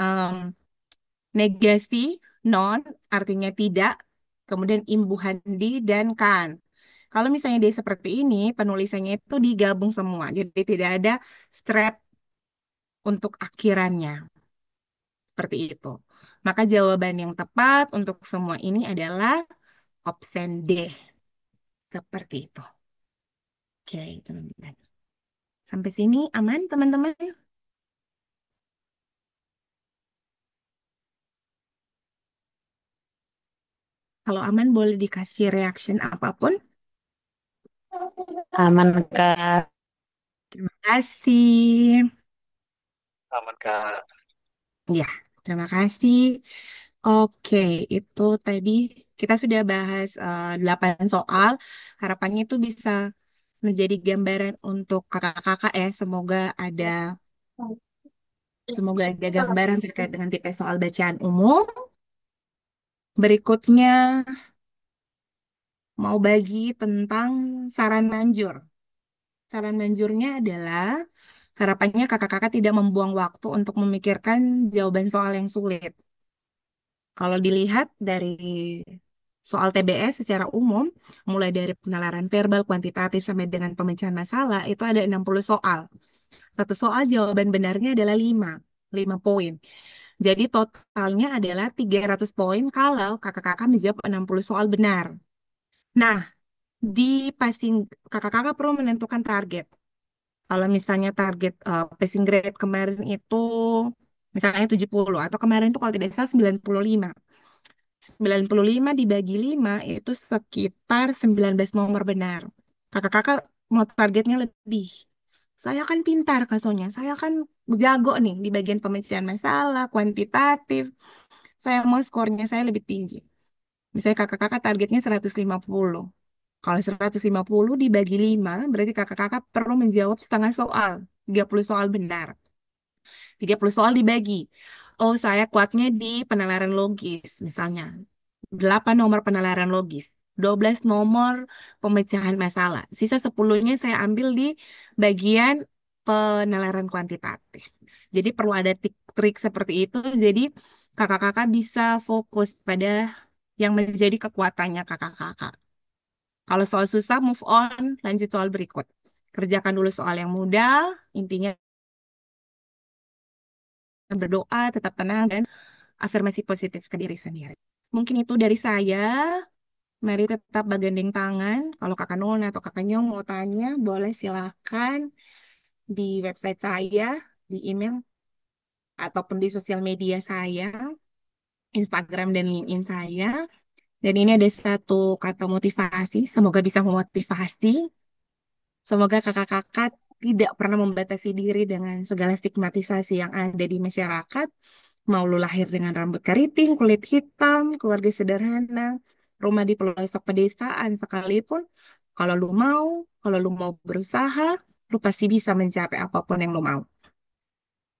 negasi non artinya tidak, kemudian imbuhan di dan kan. Kalau misalnya dia seperti ini, penulisannya itu digabung semua. Jadi tidak ada strap untuk akhirannya. Seperti itu. Maka jawaban yang tepat untuk semua ini adalah option D. Seperti itu. Oke, teman-teman. Sampai sini aman, teman-teman? Kalau aman boleh dikasih reaction apapun. Aman, Kak. Terima kasih. Aman, Kak. Ya, terima kasih. Oke, itu tadi kita sudah bahas 8 soal. Harapannya itu bisa menjadi gambaran untuk kakak-kakak ya. Semoga ada gambaran terkait dengan tipe soal bacaan umum. Berikutnya mau bagi tentang saran manjur. Saran manjurnya adalah harapannya kakak-kakak tidak membuang waktu untuk memikirkan jawaban soal yang sulit. Kalau dilihat dari soal TBS secara umum, mulai dari penalaran verbal, kuantitatif, sampai dengan pemecahan masalah, itu ada 60 soal. Satu soal jawaban benarnya adalah 5 poin. Jadi totalnya adalah 300 poin kalau kakak-kakak menjawab 60 soal benar. Nah, di passing, kakak-kakak perlu menentukan target. Kalau misalnya target passing grade kemarin itu misalnya 70 atau kemarin itu kalau tidak salah 95. 95 dibagi 5 itu sekitar 19 nomor benar. Kakak-kakak mau targetnya lebih. Saya kan pintar kasonya. Saya kan jago nih di bagian pemecihan masalah, kuantitatif. Saya mau skornya saya lebih tinggi. Misalnya kakak-kakak targetnya 150. Kalau 150 dibagi 5 berarti kakak-kakak perlu menjawab setengah soal. 30 soal benar. 30 soal dibagi. Oh, saya kuatnya di penalaran logis, misalnya. 8 nomor penalaran logis. 12 nomor pemecahan masalah. Sisa 10-nya saya ambil di bagian penalaran kuantitatif. Jadi perlu ada trik seperti itu. Jadi kakak-kakak bisa fokus pada yang menjadi kekuatannya kakak-kakak. Kalau soal susah, move on, lanjut soal berikut. Kerjakan dulu soal yang mudah, intinya berdoa, tetap tenang, dan afirmasi positif ke diri sendiri. Mungkin itu dari saya. Mari tetap bergandeng tangan. Kalau Kakak Nun atau Kakak Nyong mau tanya, boleh silakan di website saya, di email, ataupun di sosial media saya, Instagram dan LinkedIn saya. Dan ini ada satu kata motivasi, semoga bisa memotivasi. Semoga kakak-kakak tidak pernah membatasi diri dengan segala stigmatisasi yang ada di masyarakat. Mau lu lahir dengan rambut keriting, kulit hitam, keluarga sederhana, rumah di pelosok pedesaan sekalipun, kalau lu mau berusaha, lu pasti bisa mencapai apapun yang lu mau.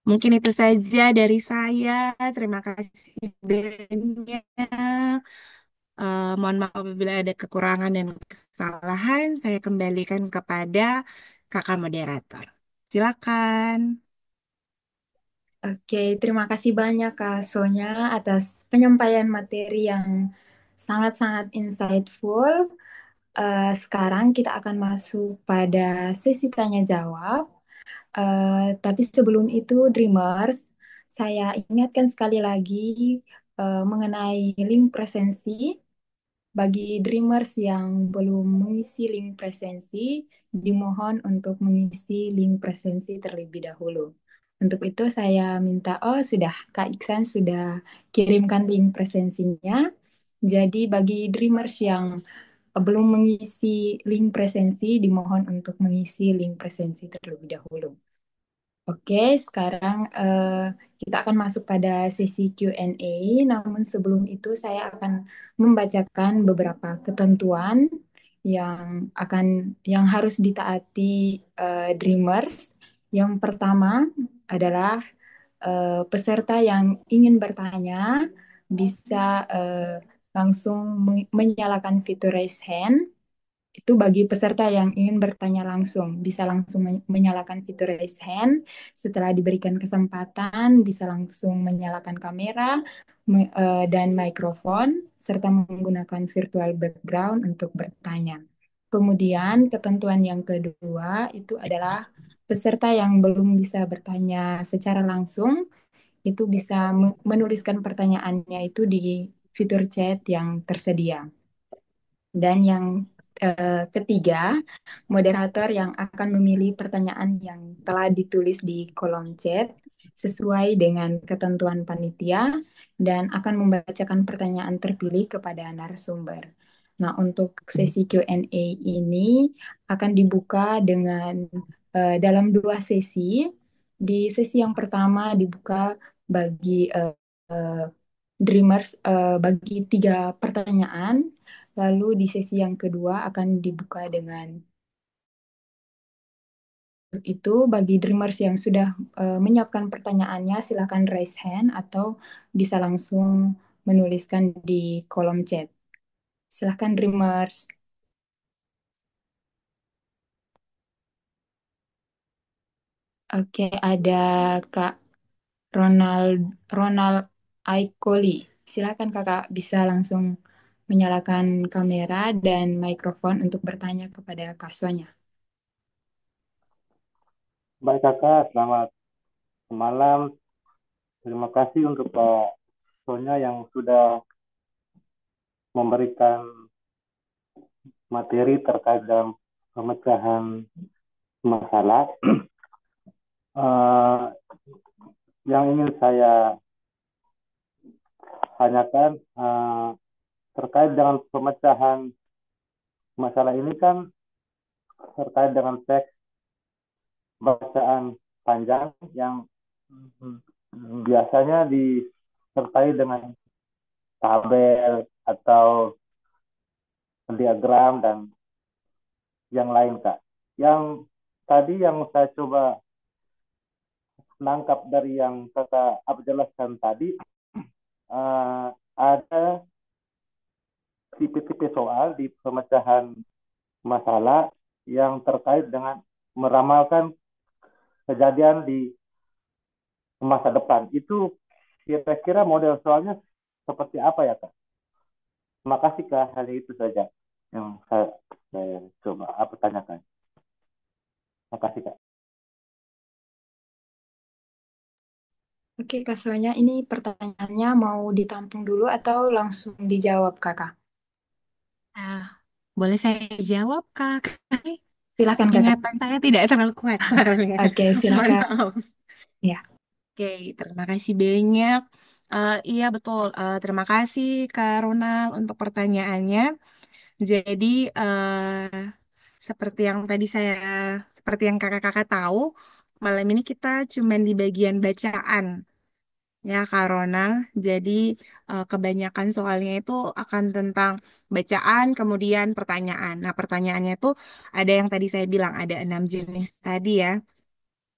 Mungkin itu saja dari saya. Terima kasih banyak. Mohon maaf apabila ada kekurangan dan kesalahan. Saya kembalikan kepada kakak moderator. Silakan. Oke, terima kasih banyak Kak Sonya atas penyampaian materi yang sangat-sangat insightful. Sekarang kita akan masuk pada sesi tanya jawab. Tapi sebelum itu, Dreamers, saya ingatkan sekali lagi mengenai link presensi. Bagi Dreamers yang belum mengisi link presensi, dimohon untuk mengisi link presensi terlebih dahulu. Untuk itu saya minta, oh sudah, Kak Iksan sudah kirimkan link presensinya. Jadi bagi Dreamers yang belum mengisi link presensi, dimohon untuk mengisi link presensi terlebih dahulu. Oke, sekarang kita akan masuk pada sesi Q&A. Namun sebelum itu saya akan membacakan beberapa ketentuan yang harus ditaati Dreamers. Yang pertama adalah peserta yang ingin bertanya bisa langsung menyalakan fitur raise hand. Itu bagi peserta yang ingin bertanya langsung, bisa langsung menyalakan fitur raise hand. Setelah diberikan kesempatan, bisa langsung menyalakan kamera dan mikrofon, serta menggunakan virtual background untuk bertanya. Kemudian, ketentuan yang kedua itu adalah peserta yang belum bisa bertanya secara langsung, itu bisa menuliskan pertanyaannya itu di fitur chat yang tersedia. Dan yang ketiga, moderator yang akan memilih pertanyaan yang telah ditulis di kolom chat sesuai dengan ketentuan panitia dan akan membacakan pertanyaan terpilih kepada narasumber. Nah, untuk sesi Q&A ini akan dibuka dengan dalam dua sesi. Di sesi yang pertama dibuka bagi eh, Dreamers bagi tiga pertanyaan. Lalu di sesi yang kedua akan dibuka dengan itu bagi Dreamers yang sudah menyiapkan pertanyaannya silakan raise hand atau bisa langsung menuliskan di kolom chat. Silakan Dreamers. Oke, ada Kak Ronald Ronald Aikoli. Silakan Kakak bisa langsung menyalakan kamera dan mikrofon untuk bertanya kepada Kak Sonya. Baik kakak, selamat malam. Terima kasih untuk Pak Sonya yang sudah memberikan materi terkait dalam pemecahan masalah. Eh, yang ingin saya tanyakan terkait dengan pemecahan masalah ini kan terkait dengan teks bacaan panjang yang biasanya disertai dengan tabel atau diagram dan yang lain Kak. Yang tadi yang saya coba nangkap dari yang kakak jelaskan tadi, ada tipe-tipe soal di pemecahan masalah yang terkait dengan meramalkan kejadian di masa depan. Itu kira-kira model soalnya seperti apa ya Kak? Terima kasih Kak, hanya itu saja yang saya coba tanyakan. Terima kasih Kak. Oke, Kak Sonya, ini pertanyaannya mau ditampung dulu atau langsung dijawab, Kakak? Ah, boleh saya jawab, Kak? Silakan, Kakak. Ingatan saya tidak terlalu kuat soalnya. Oke, Mohon silakan. maaf. Ya. Oke, terima kasih banyak. Iya betul. Terima kasih Kak Ronald untuk pertanyaannya. Jadi seperti yang tadi seperti yang kakak-kakak tahu, malam ini kita cuma di bagian bacaan ya Kak Ronald. Jadi kebanyakan soalnya itu akan tentang bacaan, kemudian pertanyaan. Nah pertanyaannya itu ada yang tadi saya bilang ada 6 jenis tadi ya.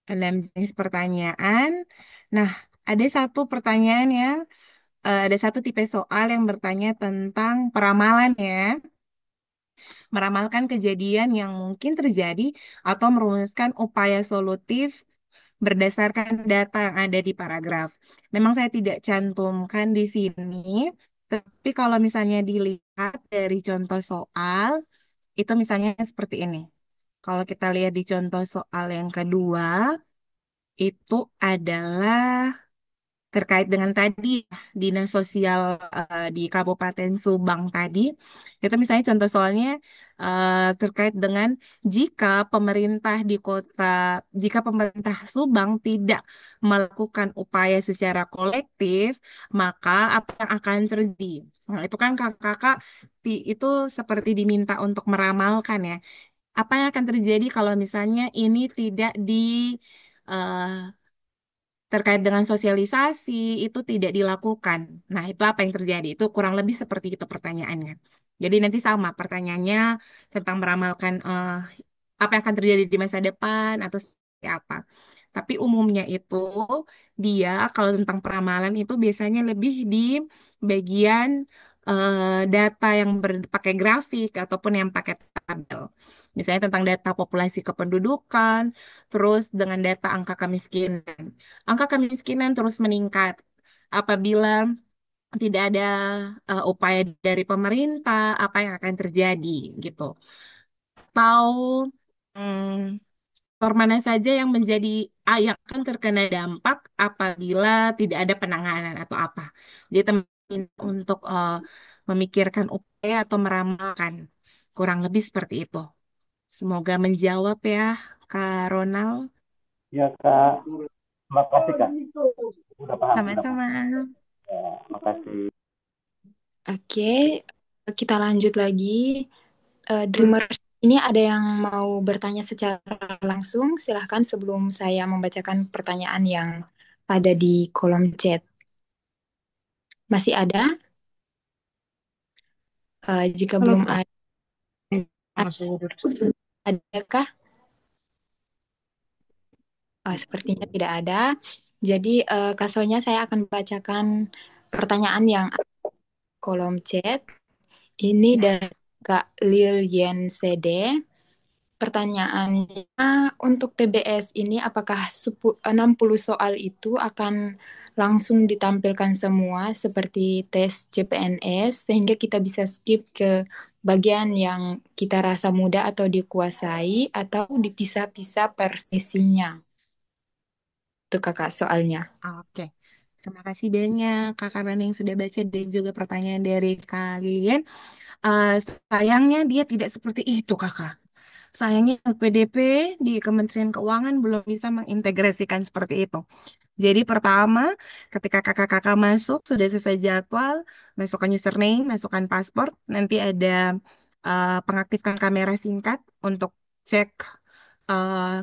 6 jenis pertanyaan. Nah, ada satu pertanyaan yang ada satu tipe soal yang bertanya tentang peramalan ya. Meramalkan kejadian yang mungkin terjadi atau merumuskan upaya solutif berdasarkan data yang ada di paragraf. Memang saya tidak cantumkan di sini, tapi kalau misalnya dilihat dari contoh soal, itu misalnya seperti ini. Kalau kita lihat di contoh soal yang kedua, itu adalah terkait dengan tadi ya, dinas sosial di Kabupaten Subang tadi, itu misalnya contoh soalnya terkait dengan jika pemerintah di kota, jika pemerintah Subang tidak melakukan upaya secara kolektif, maka apa yang akan terjadi? Nah, itu kan kakak-kakak itu seperti diminta untuk meramalkan ya. Apa yang akan terjadi kalau misalnya ini tidak di eh, terkait dengan sosialisasi itu tidak dilakukan. Nah, itu apa yang terjadi? Itu kurang lebih seperti itu pertanyaannya. Jadi nanti sama pertanyaannya tentang meramalkan apa yang akan terjadi di masa depan atau seperti apa. Tapi umumnya itu dia kalau tentang peramalan itu biasanya lebih di bagian data yang pakai grafik ataupun yang pakai tabel. Misalnya tentang data populasi kependudukan, terus dengan data angka kemiskinan. Angka kemiskinan terus meningkat apabila tidak ada upaya dari pemerintah, apa yang akan terjadi gitu. Atau sektor mana saja yang menjadi yang akan terkena dampak apabila tidak ada penanganan atau apa. Jadi teman untuk memikirkan upaya atau meramalkan. Kurang lebih seperti itu. Semoga menjawab ya, Kak Ronald. Ya Kak, makasih Kak. Udah paham, udah paham. Sama-sama. Ya, makasih. Oke, kita lanjut lagi. Dreamers ini ada yang mau bertanya secara langsung? Silahkan sebelum saya membacakan pertanyaan yang ada di kolom chat. Masih ada? Jika Halo, belum Kak. ada, adakah? Sepertinya tidak ada. Jadi, kasonya saya akan bacakan pertanyaan yang ada di kolom chat. Ini dari Kak Lilian CD. Pertanyaannya, untuk TBS ini apakah 60 soal itu akan langsung ditampilkan semua seperti tes CPNS sehingga kita bisa skip ke bagian yang kita rasa mudah atau dikuasai atau dipisah-pisah per sesinya? Itu kakak soalnya. Oke. Terima kasih banyak Kakak Rani yang sudah baca dan juga pertanyaan dari kalian. Eh, sayangnya dia tidak seperti itu, Kakak. Sayangnya LPDP di Kementerian Keuangan belum bisa mengintegrasikan seperti itu. Jadi pertama, ketika kakak-kakak masuk, sudah selesai jadwal, masukkan username, masukkan paspor, nanti ada pengaktifkan kamera singkat untuk cek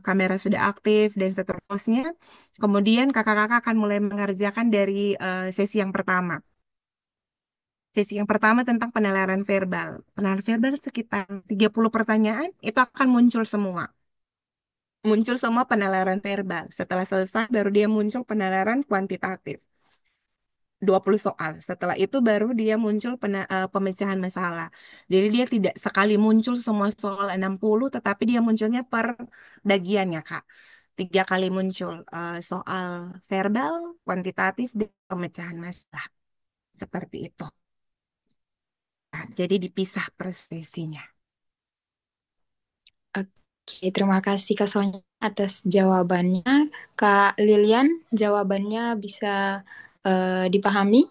kamera sudah aktif dan seterusnya. Kemudian kakak-kakak akan mulai mengerjakan dari sesi yang pertama. Sesi yang pertama tentang penalaran verbal. Penalaran verbal sekitar 30 pertanyaan, itu akan muncul semua. Muncul semua penalaran verbal. Setelah selesai, baru dia muncul penalaran kuantitatif. 20 soal. Setelah itu baru dia muncul pemecahan masalah. Jadi dia tidak sekali muncul semua soal 60, tetapi dia munculnya per bagiannya, Kak. 3 kali muncul soal verbal, kuantitatif, dan pemecahan masalah. Seperti itu. Nah, jadi dipisah per sesinya. Oke, terima kasih Kak Sonya atas jawabannya. Kak Lilian, jawabannya bisa dipahami?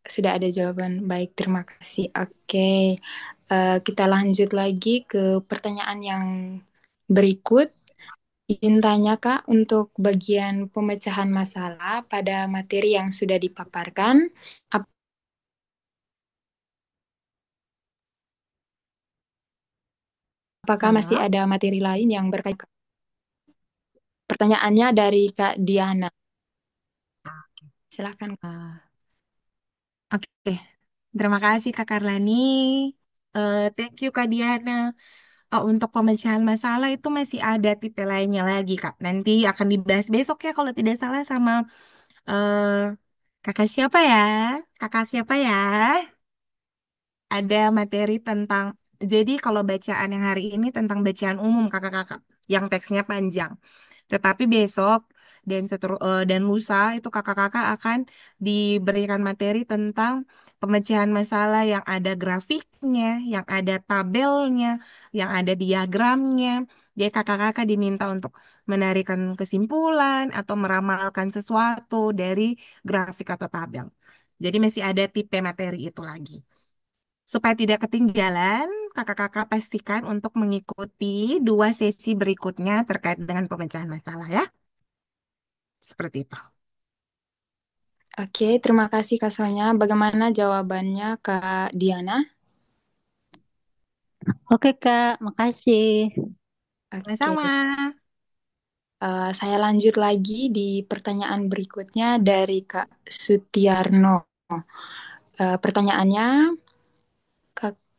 Sudah ada jawaban. Baik, terima kasih. Oke, kita lanjut lagi ke pertanyaan yang berikut. Izin tanya Kak, untuk bagian pemecahan masalah pada materi yang sudah dipaparkan, apakah masih Ya. ada materi lain yang berkaitan? Pertanyaannya dari Kak Diana. Silakan. Oke, terima kasih Kak Karlani. Thank you Kak Diana. Untuk pemecahan masalah itu masih ada tipe lainnya lagi Kak. Nanti akan dibahas besok ya kalau tidak salah sama eh, kakak siapa ya? Kakak siapa ya? Ada materi tentang, jadi kalau bacaan yang hari ini tentang bacaan umum kakak-kakak. yang teksnya panjang. Tetapi besok dan lusa itu kakak-kakak akan diberikan materi tentang pemecahan masalah yang ada grafiknya, yang ada tabelnya, yang ada diagramnya. Jadi kakak-kakak diminta untuk menarikan kesimpulan atau meramalkan sesuatu dari grafik atau tabel. Jadi masih ada tipe materi itu lagi. Supaya tidak ketinggalan, kakak-kakak pastikan untuk mengikuti 2 sesi berikutnya terkait dengan pemecahan masalah ya. Seperti itu. Oke, terima kasih Kak Sonya. Bagaimana jawabannya Kak Diana? Oke, Kak. Makasih. Oke, Sama-sama. saya lanjut lagi di pertanyaan berikutnya dari Kak Sutiarno. Pertanyaannya,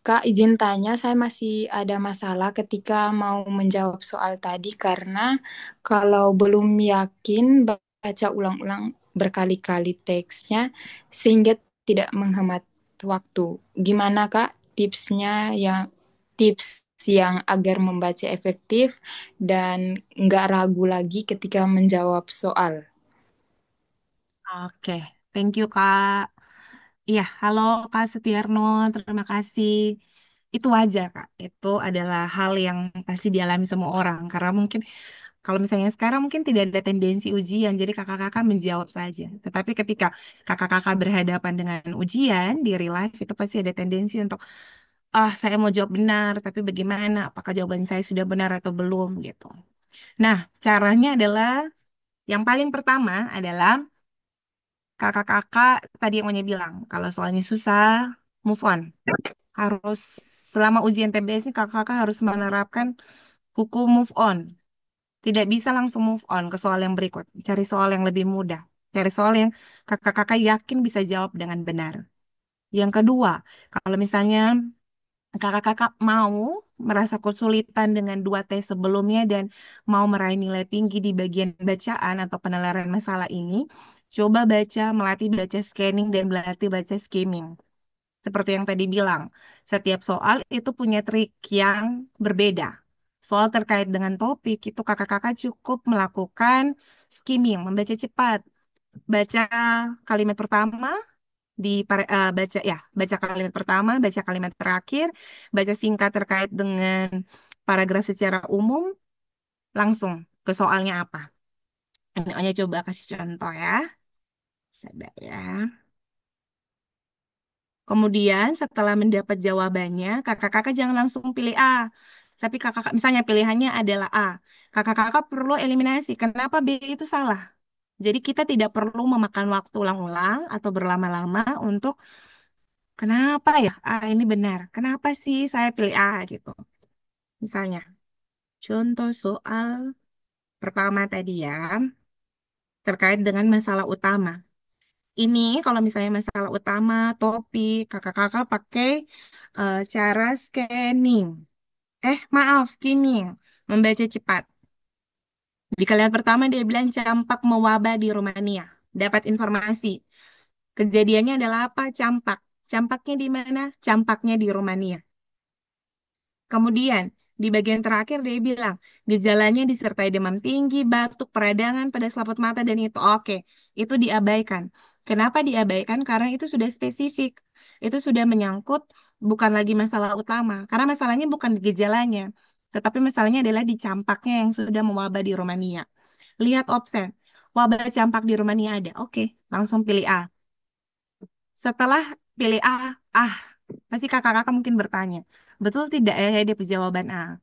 Kak izin tanya, saya masih ada masalah ketika mau menjawab soal tadi karena kalau belum yakin baca ulang-ulang berkali-kali teksnya sehingga tidak menghemat waktu. Gimana Kak tips yang agar membaca efektif dan nggak ragu lagi ketika menjawab soal? Oke, thank you Kak. Iya, halo Kak Setiarno, terima kasih. Itu wajar Kak, itu adalah hal yang pasti dialami semua orang. Karena mungkin kalau misalnya sekarang mungkin tidak ada tendensi ujian, jadi kakak-kakak menjawab saja. Tetapi ketika kakak-kakak berhadapan dengan ujian di real life, itu pasti ada tendensi untuk, saya mau jawab benar, tapi bagaimana? Apakah jawaban saya sudah benar atau belum gitu. Nah, caranya adalah, yang paling pertama adalah kakak-kakak tadi yang Onya bilang, kalau soalnya susah, move on. Harus selama ujian TBS ini kakak-kakak harus menerapkan hukum move on. Tidak bisa langsung move on ke soal yang berikut. Cari soal yang lebih mudah. Cari soal yang kakak-kakak yakin bisa jawab dengan benar. Yang kedua, kalau misalnya kakak-kakak mau merasa kesulitan dengan 2 tes sebelumnya dan mau meraih nilai tinggi di bagian bacaan atau penalaran masalah ini, coba melatih baca scanning dan melatih baca skimming. Seperti yang tadi bilang, setiap soal itu punya trik yang berbeda. Soal terkait dengan topik itu kakak-kakak cukup melakukan skimming, membaca cepat. Baca kalimat pertama, baca kalimat pertama, baca kalimat terakhir, baca singkat terkait dengan paragraf secara umum, langsung ke soalnya apa. Ini Onya coba kasih contoh ya. Sabar ya. Kemudian setelah mendapat jawabannya, kakak-kakak jangan langsung pilih A. Tapi kakak misalnya pilihannya adalah A. Kakak-kakak perlu eliminasi. Kenapa B itu salah? Jadi kita tidak perlu memakan waktu ulang-ulang atau berlama-lama untuk kenapa ya A ini benar? Kenapa sih saya pilih A gitu? Misalnya, contoh soal pertama tadi ya, terkait dengan masalah utama. Ini kalau misalnya masalah utama, topik, kakak-kakak pakai cara scanning. Maaf, skimming. Membaca cepat. Di kalimat pertama dia bilang campak mewabah di Rumania. Dapat informasi. Kejadiannya adalah apa? Campak. Campaknya di mana? Campaknya di Rumania. Kemudian, di bagian terakhir dia bilang, gejalanya disertai demam tinggi, batuk, peradangan pada selaput mata, dan itu oke. Itu diabaikan. Kenapa diabaikan? Karena itu sudah spesifik. Itu sudah menyangkut bukan lagi masalah utama. Karena masalahnya bukan di gejalanya. Tetapi masalahnya adalah di campaknya yang sudah mewabah di Romania. Lihat opsi. Wabah campak di Romania ada. Oke, langsung pilih A. Setelah pilih A, ah, pasti kakak-kakak mungkin bertanya, betul tidak ya dia jawaban A?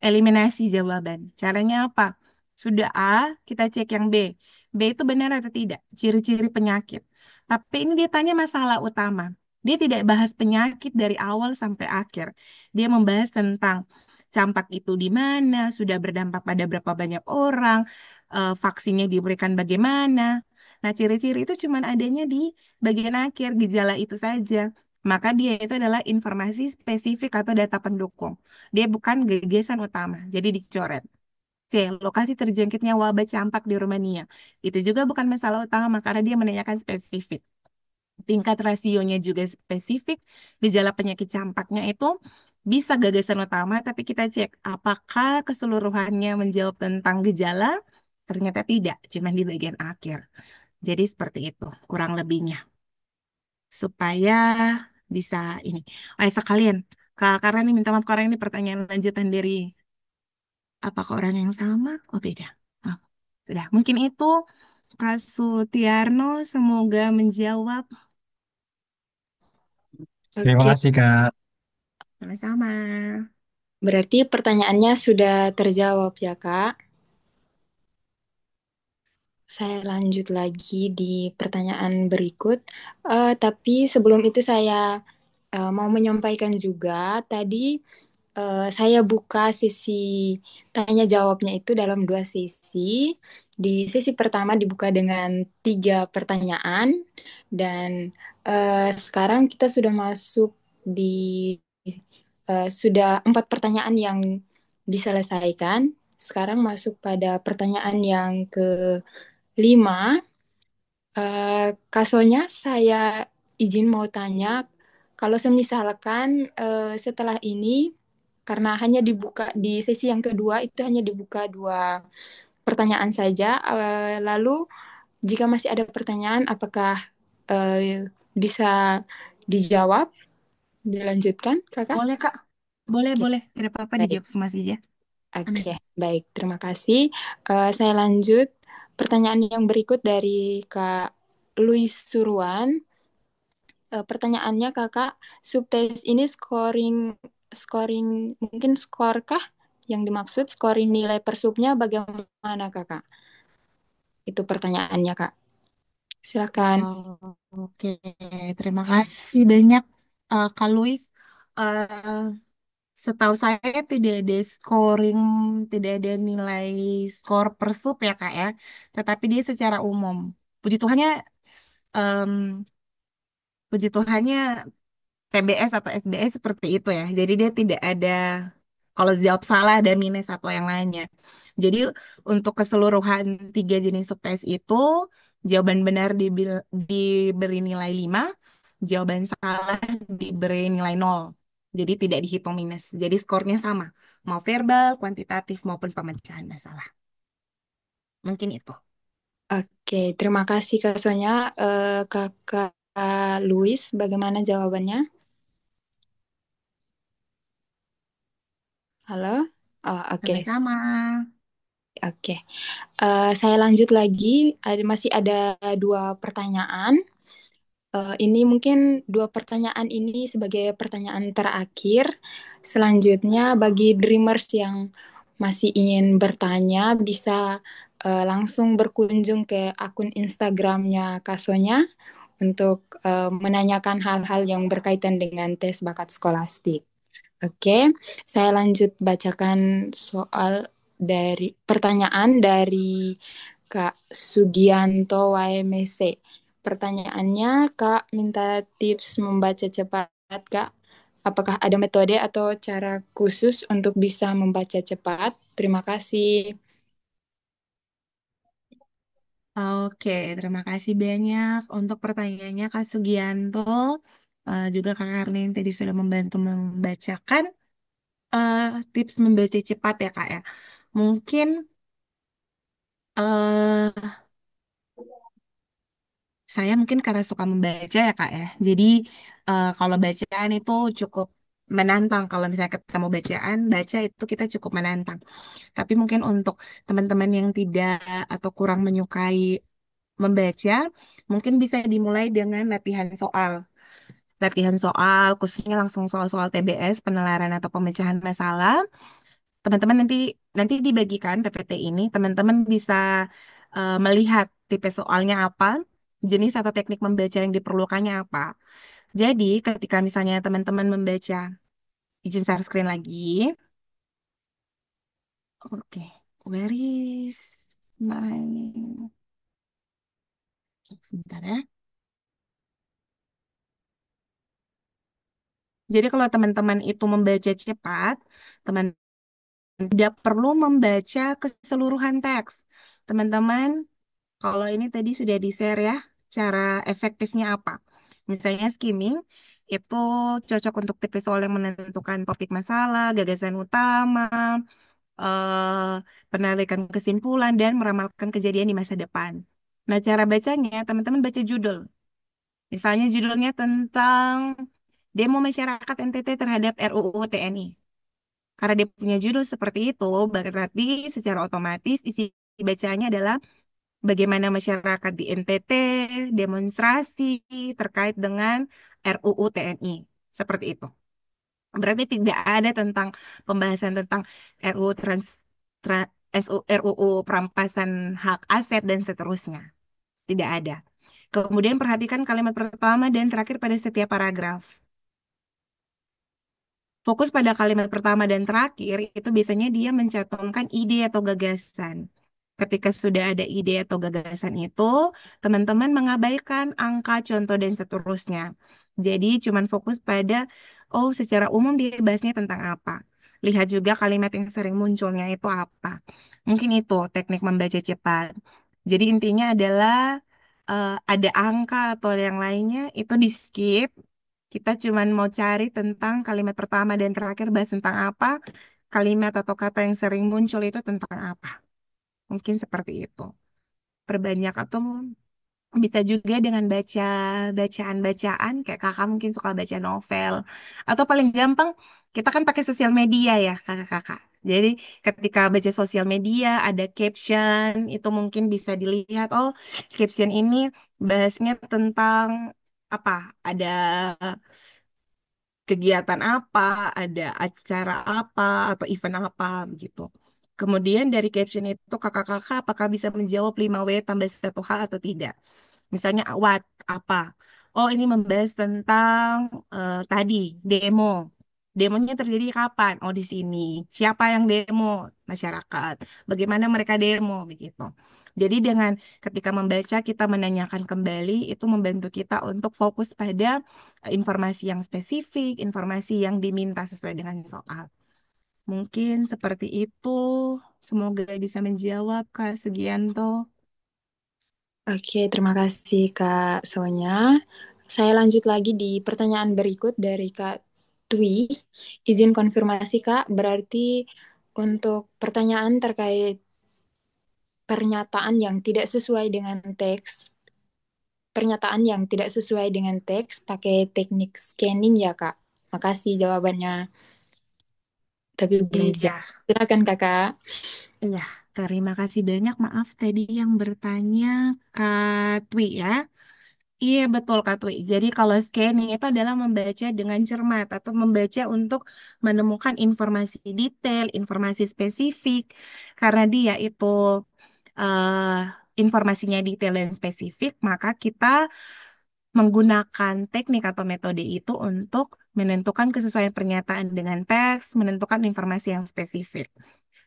Eliminasi jawaban. Caranya apa? Sudah A, kita cek yang B. B itu benar atau tidak? Ciri-ciri penyakit. Tapi ini dia tanya masalah utama. Dia tidak bahas penyakit dari awal sampai akhir. Dia membahas tentang campak itu di mana, sudah berdampak pada berapa banyak orang, vaksinnya diberikan bagaimana. Nah, ciri-ciri itu cuma adanya di bagian akhir, gejala itu saja. Maka dia itu adalah informasi spesifik atau data pendukung. Dia bukan gagasan utama, jadi dicoret. C. Lokasi terjangkitnya wabah campak di Rumania. Itu juga bukan masalah utama karena dia menanyakan spesifik. Tingkat rasionya juga spesifik. Gejala penyakit campaknya itu bisa gagasan utama, tapi kita cek apakah keseluruhannya menjawab tentang gejala. Ternyata tidak, cuma di bagian akhir. Jadi seperti itu, kurang lebihnya. Supaya bisa ini. Sekalian, Kak, karena ini minta maaf karena ini pertanyaan lanjutan dari apakah orang yang sama? Oh, beda. Oh, sudah. Mungkin itu Kak Sutiarno semoga menjawab. Terima Oke, kasih, Kak. Sama-sama. berarti pertanyaannya sudah terjawab ya, Kak. Saya lanjut lagi di pertanyaan berikut. Tapi sebelum itu saya mau menyampaikan juga tadi saya buka sesi tanya jawabnya itu dalam dua sesi. Di sesi pertama dibuka dengan 3 pertanyaan dan sekarang kita sudah masuk di sudah 4 pertanyaan yang diselesaikan. Sekarang masuk pada pertanyaan yang kelima. Kasonya saya izin mau tanya, kalau semisalkan setelah ini, karena hanya dibuka di sesi yang kedua itu hanya dibuka 2 pertanyaan saja, lalu jika masih ada pertanyaan, apakah bisa dijawab, dilanjutkan, Kakak? Boleh, Kak. Boleh, Oke, boleh. Tidak apa-apa baik. dijawab semua saja. Aman. Oke, baik. Terima kasih. Saya lanjut. Pertanyaan yang berikut dari Kak Luis Suruan. Pertanyaannya Kakak, subtes ini scoring scoring mungkin skor kah yang dimaksud scoring nilai per subnya bagaimana Kakak? Itu pertanyaannya Kak. Silakan. Oh, oke, terima kasih banyak Kak Luis. Eh, Setahu saya tidak ada scoring, tidak ada nilai skor per sub ya Kak ya. Tetapi dia secara umum. Puji Tuhannya, em, puji Tuhannya TBS atau SBS seperti itu ya. Jadi dia tidak ada, kalau jawab salah ada minus atau yang lainnya. Jadi untuk keseluruhan 3 jenis subtes itu, jawaban benar diberi nilai 5, jawaban salah diberi nilai 0. Jadi tidak dihitung minus. Jadi skornya sama, mau verbal, kuantitatif maupun pemecahan masalah. Mungkin itu. Oke, terima kasih Kak Sonya. Kakak Luis, bagaimana jawabannya? Halo? Oh, oke. Sama-sama. Oke. Saya lanjut lagi. Masih ada 2 pertanyaan. Ini mungkin 2 pertanyaan ini sebagai pertanyaan terakhir. Selanjutnya, bagi dreamers yang masih ingin bertanya, bisa langsung berkunjung ke akun Instagramnya Kasonya untuk menanyakan hal-hal yang berkaitan dengan tes bakat skolastik. Oke, saya lanjut bacakan soal dari pertanyaan dari Kak Sugianto YMC. Pertanyaannya, Kak minta tips membaca cepat, Kak. Apakah ada metode atau cara khusus untuk bisa membaca cepat? Terima kasih. Oke, terima kasih banyak untuk pertanyaannya Kak Sugianto. Juga Kak Karlin tadi sudah membantu membacakan eh, tips membaca cepat ya Kak ya. Mungkin eh, saya mungkin karena suka membaca ya Kak ya. Jadi kalau bacaan itu cukup menantang. Kalau misalnya ketemu bacaan, baca itu kita cukup menantang. Tapi mungkin untuk teman-teman yang tidak atau kurang menyukai membaca, mungkin bisa dimulai dengan latihan soal. Latihan soal, khususnya langsung soal-soal TBS, penelaran atau pemecahan masalah. Teman-teman nanti nanti dibagikan PPT ini, teman-teman bisa melihat tipe soalnya apa, jenis atau teknik membaca yang diperlukannya apa. Jadi, ketika misalnya teman-teman membaca, izin share screen lagi. Oke, where is my... Sebentar ya. Jadi kalau teman-teman itu membaca cepat, teman tidak perlu membaca keseluruhan teks. Teman-teman, kalau ini tadi sudah di-share ya, cara efektifnya apa? Misalnya skimming, itu cocok untuk tipe soal yang menentukan topik masalah, gagasan utama, eh, penarikan kesimpulan, dan meramalkan kejadian di masa depan. Nah, cara bacanya, teman-teman baca judul. Misalnya judulnya tentang demo masyarakat NTT terhadap RUU TNI. Karena dia punya judul seperti itu, berarti secara otomatis isi bacanya adalah bagaimana masyarakat di NTT demonstrasi terkait dengan RUU TNI. Seperti itu. Berarti tidak ada tentang pembahasan tentang RUU RUU perampasan hak aset dan seterusnya. Tidak ada. Kemudian perhatikan kalimat pertama dan terakhir pada setiap paragraf. Fokus pada kalimat pertama dan terakhir itu biasanya dia mencantumkan ide atau gagasan. Ketika sudah ada ide atau gagasan itu, teman-teman mengabaikan angka, contoh, dan seterusnya. Jadi cuman fokus pada, oh secara umum dia bahasnya tentang apa. Lihat juga kalimat yang sering munculnya itu apa. Mungkin itu teknik membaca cepat. Jadi intinya adalah ada angka atau yang lainnya itu di skip. Kita cuman mau cari tentang kalimat pertama dan terakhir bahas tentang apa, kalimat atau kata yang sering muncul itu tentang apa. Mungkin seperti itu. Perbanyak atau bisa juga dengan baca bacaan-bacaan kayak kakak mungkin suka baca novel. Atau paling gampang kita kan pakai sosial media ya kakak-kakak. Jadi ketika baca sosial media ada caption itu mungkin bisa dilihat oh caption ini bahasnya tentang apa? Ada kegiatan apa, ada acara apa, atau event apa, begitu. Kemudian dari caption itu kakak-kakak apakah bisa menjawab 5W tambah 1H atau tidak? Misalnya what, apa? Oh ini membahas tentang tadi, demo. Demonya terjadi kapan? Oh di sini. Siapa yang demo? Masyarakat. Bagaimana mereka demo? Begitu. Jadi dengan ketika membaca kita menanyakan kembali itu membantu kita untuk fokus pada informasi yang spesifik, informasi yang diminta sesuai dengan soal. Mungkin seperti itu. Semoga bisa menjawab Kak Sugianto. Oke, terima kasih Kak Sonya. Saya lanjut lagi di pertanyaan berikut dari Kak Twi. Izin konfirmasi Kak, berarti untuk pertanyaan terkait pernyataan yang tidak sesuai dengan teks, pernyataan yang tidak sesuai dengan teks pakai teknik scanning ya Kak. Makasih jawabannya, tapi belum Iya, dijawab. Silakan Kakak. iya. Terima kasih banyak. Maaf tadi yang bertanya Kak Twi ya. Iya betul Kak Twi. Jadi kalau scanning itu adalah membaca dengan cermat atau membaca untuk menemukan informasi detail, informasi spesifik. Karena dia itu eh, informasinya detail dan spesifik, maka kita menggunakan teknik atau metode itu untuk menentukan kesesuaian pernyataan dengan teks, menentukan informasi yang spesifik.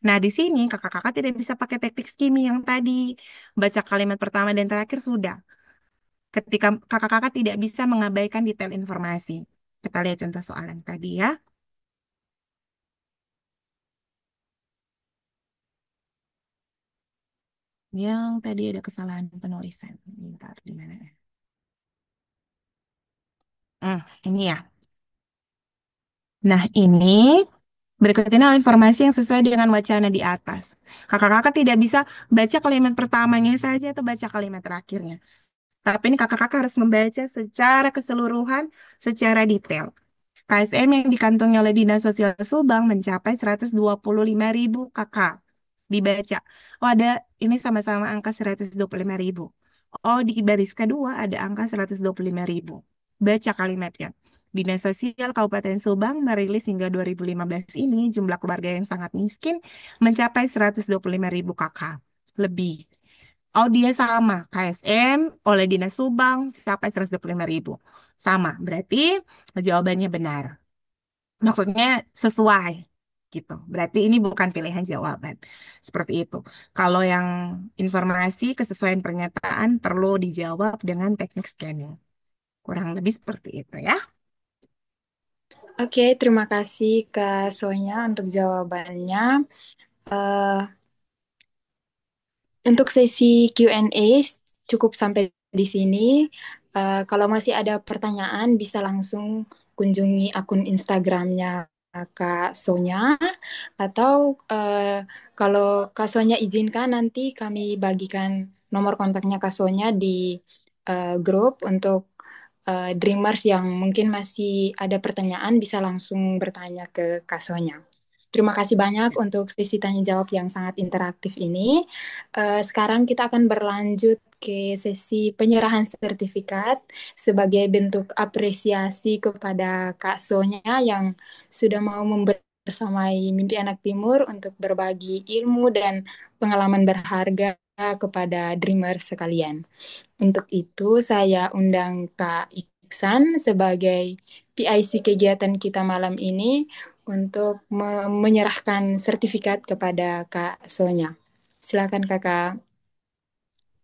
Nah, di sini kakak-kakak tidak bisa pakai teknik skimming yang tadi. Baca kalimat pertama dan terakhir sudah. Ketika kakak-kakak tidak bisa mengabaikan detail informasi. Kita lihat contoh soal yang tadi ya. Yang tadi ada kesalahan penulisan. Bentar, di mana ya? Ini ya. Nah, ini berikut ini adalah informasi yang sesuai dengan wacana di atas. Kakak-kakak tidak bisa baca kalimat pertamanya saja atau baca kalimat terakhirnya. Tapi ini kakak-kakak harus membaca secara keseluruhan, secara detail. KSM yang dikantongi oleh Dinas Sosial Subang mencapai 125.000 kakak. Dibaca. Oh ada, ini sama-sama angka 125.000. Oh di baris kedua ada angka 125.000. Baca kalimatnya. Dinas Sosial Kabupaten Subang merilis hingga 2015 ini jumlah keluarga yang sangat miskin mencapai 125.000 kakak. Lebih. Oh dia sama, KSM oleh Dinas Subang sampai 125.000. Sama, berarti jawabannya benar. Maksudnya sesuai gitu. Berarti ini bukan pilihan jawaban. Seperti itu. Kalau yang informasi kesesuaian pernyataan perlu dijawab dengan teknik scanning. Kurang lebih seperti itu ya. Oke, terima kasih Kak Sonya untuk jawabannya. Eh, untuk sesi Q&A cukup sampai di sini. Kalau masih ada pertanyaan, bisa langsung kunjungi akun Instagramnya Kak Sonya, atau kalau Kak Sonya izinkan, nanti kami bagikan nomor kontaknya Kak Sonya di grup untuk Dreamers yang mungkin masih ada pertanyaan, bisa langsung bertanya ke Kak Sonya. Terima kasih banyak untuk sesi tanya jawab yang sangat interaktif ini. Sekarang kita akan berlanjut ke sesi penyerahan sertifikat sebagai bentuk apresiasi kepada Kak Sonya yang sudah mau membersamai Mimpi Anak Timur untuk berbagi ilmu dan pengalaman berharga kepada dreamer sekalian. Untuk itu, saya undang Kak Iksan sebagai PIC kegiatan kita malam ini untuk menyerahkan sertifikat kepada Kak Sonya. Silakan Kakak.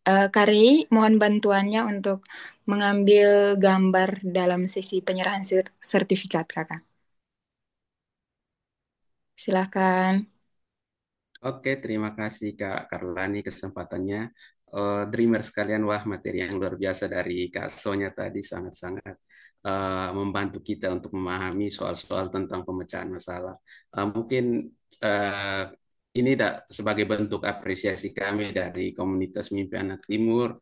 Kari, mohon bantuannya untuk mengambil gambar dalam sesi penyerahan sertifikat Kakak. Silakan. Oke, terima kasih Kak Karlani kesempatannya. Dreamer sekalian, wah materi yang luar biasa dari Kak Sonya tadi sangat-sangat membantu kita untuk memahami soal-soal tentang pemecahan masalah. Mungkin uh, ini sebagai bentuk apresiasi kami dari komunitas Mimpi Anak Timur,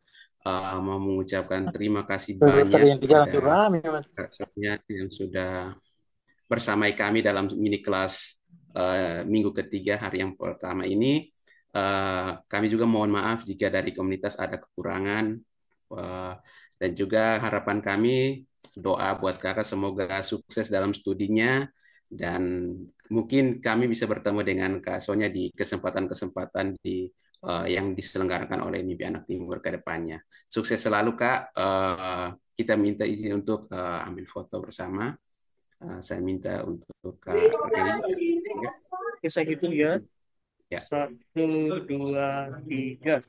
mau mengucapkan terima kasih Dokter banyak yang di jalan kepada tuh rame, Mas. Kak Sonya yang sudah bersamai kami dalam mini kelas minggu ketiga hari yang pertama ini. Kami juga mohon maaf jika dari komunitas ada kekurangan, uh, dan juga harapan kami doa buat kakak semoga sukses dalam studinya, dan mungkin kami bisa bertemu dengan Kak Sonya di kesempatan-kesempatan yang diselenggarakan oleh Mimpi Anak Timur ke depannya. Sukses selalu Kak. Kita minta izin untuk ambil foto bersama. Saya minta untuk Kak Riri. Ya. Oke, saya hitung ya. Ya. 1, 2, 3.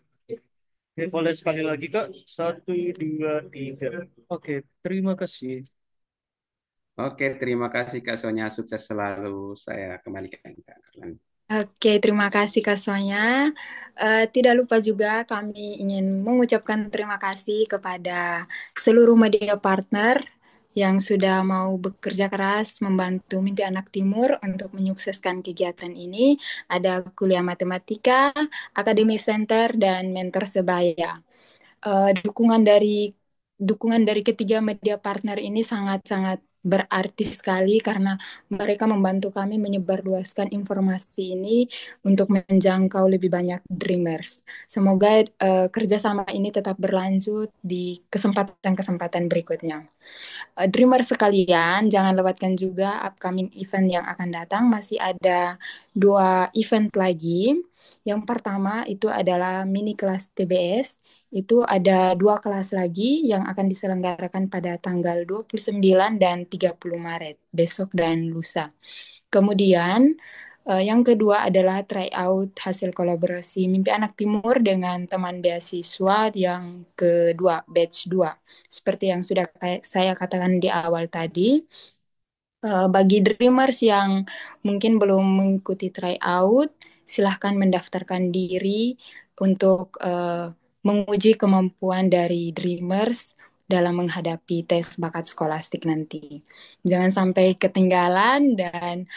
Oke, boleh sekali lagi, Kak. 1, 2, 3. Oke, terima kasih. Oke, terima kasih Kak Sonya. Sukses selalu. Saya kembalikan Kak Karlan. Oke, terima kasih Kak Sonya. Tidak lupa juga kami ingin mengucapkan terima kasih kepada seluruh media partner yang sudah mau bekerja keras membantu Mimpi Anak Timur untuk menyukseskan kegiatan ini. Ada Kuliah Matematika, Akademi Center, dan Mentor Sebaya. Dukungan dari ketiga media partner ini sangat-sangat berarti sekali karena mereka membantu kami menyebarluaskan informasi ini untuk menjangkau lebih banyak dreamers. Semoga kerjasama ini tetap berlanjut di kesempatan-kesempatan berikutnya. Dreamer sekalian, jangan lewatkan juga upcoming event yang akan datang. Masih ada 2 event lagi. Yang pertama itu adalah mini kelas TBS. Itu ada 2 kelas lagi yang akan diselenggarakan pada tanggal 29 dan 30 Maret, besok dan lusa. Kemudian yang kedua adalah tryout hasil kolaborasi Mimpi Anak Timur dengan teman beasiswa yang kedua, batch 2. Seperti yang sudah saya katakan di awal tadi, bagi dreamers yang mungkin belum mengikuti tryout, silahkan mendaftarkan diri untuk menguji kemampuan dari dreamers dalam menghadapi tes bakat skolastik nanti. Jangan sampai ketinggalan dan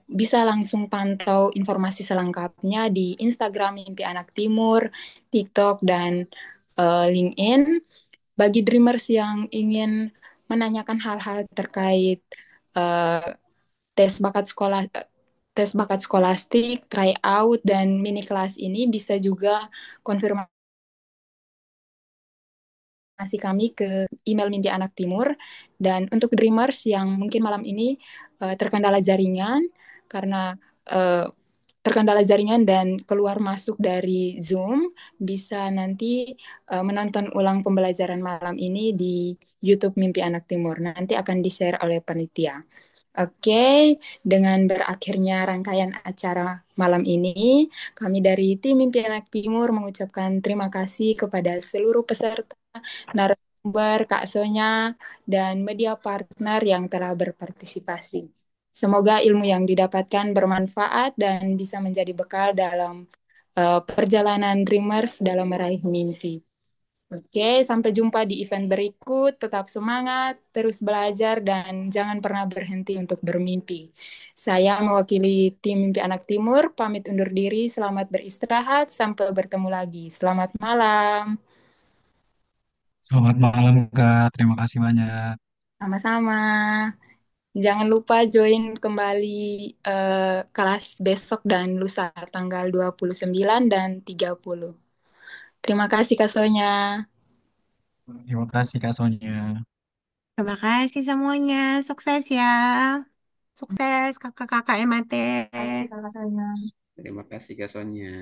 bisa langsung pantau informasi selengkapnya di Instagram Mimpi Anak Timur, TikTok, dan LinkedIn. Bagi dreamers yang ingin menanyakan hal-hal terkait eh, tes bakat sekolah tes bakat skolastik, tryout, dan mini kelas ini bisa juga konfirmasi kami ke email Mimpi Anak Timur. Dan untuk dreamers yang mungkin malam ini terkendala jaringan karena terkendala jaringan dan keluar masuk dari Zoom, bisa nanti menonton ulang pembelajaran malam ini di YouTube Mimpi Anak Timur. Nanti akan di-share oleh panitia. Oke, dengan berakhirnya rangkaian acara malam ini, kami dari tim Mimpi Anak Timur mengucapkan terima kasih kepada seluruh peserta, narasumber, Kak Sonya, dan media partner yang telah berpartisipasi. Semoga ilmu yang didapatkan bermanfaat dan bisa menjadi bekal dalam perjalanan Dreamers dalam meraih mimpi. Oke, sampai jumpa di event berikut. Tetap semangat, terus belajar, dan jangan pernah berhenti untuk bermimpi. Saya mewakili tim Mimpi Anak Timur, pamit undur diri. Selamat beristirahat, sampai bertemu lagi. Selamat malam. Selamat malam, Kak. Terima kasih banyak. Sama-sama. Jangan lupa join kembali kelas besok dan lusa tanggal 29 dan 30. Terima kasih Kak Sonya. Terima kasih, Kak Sonia. Terima kasih semuanya. Sukses ya. Sukses kakak-kakak MAT. Terima kasih Kak Sonya. Terima kasih Kak Sonia.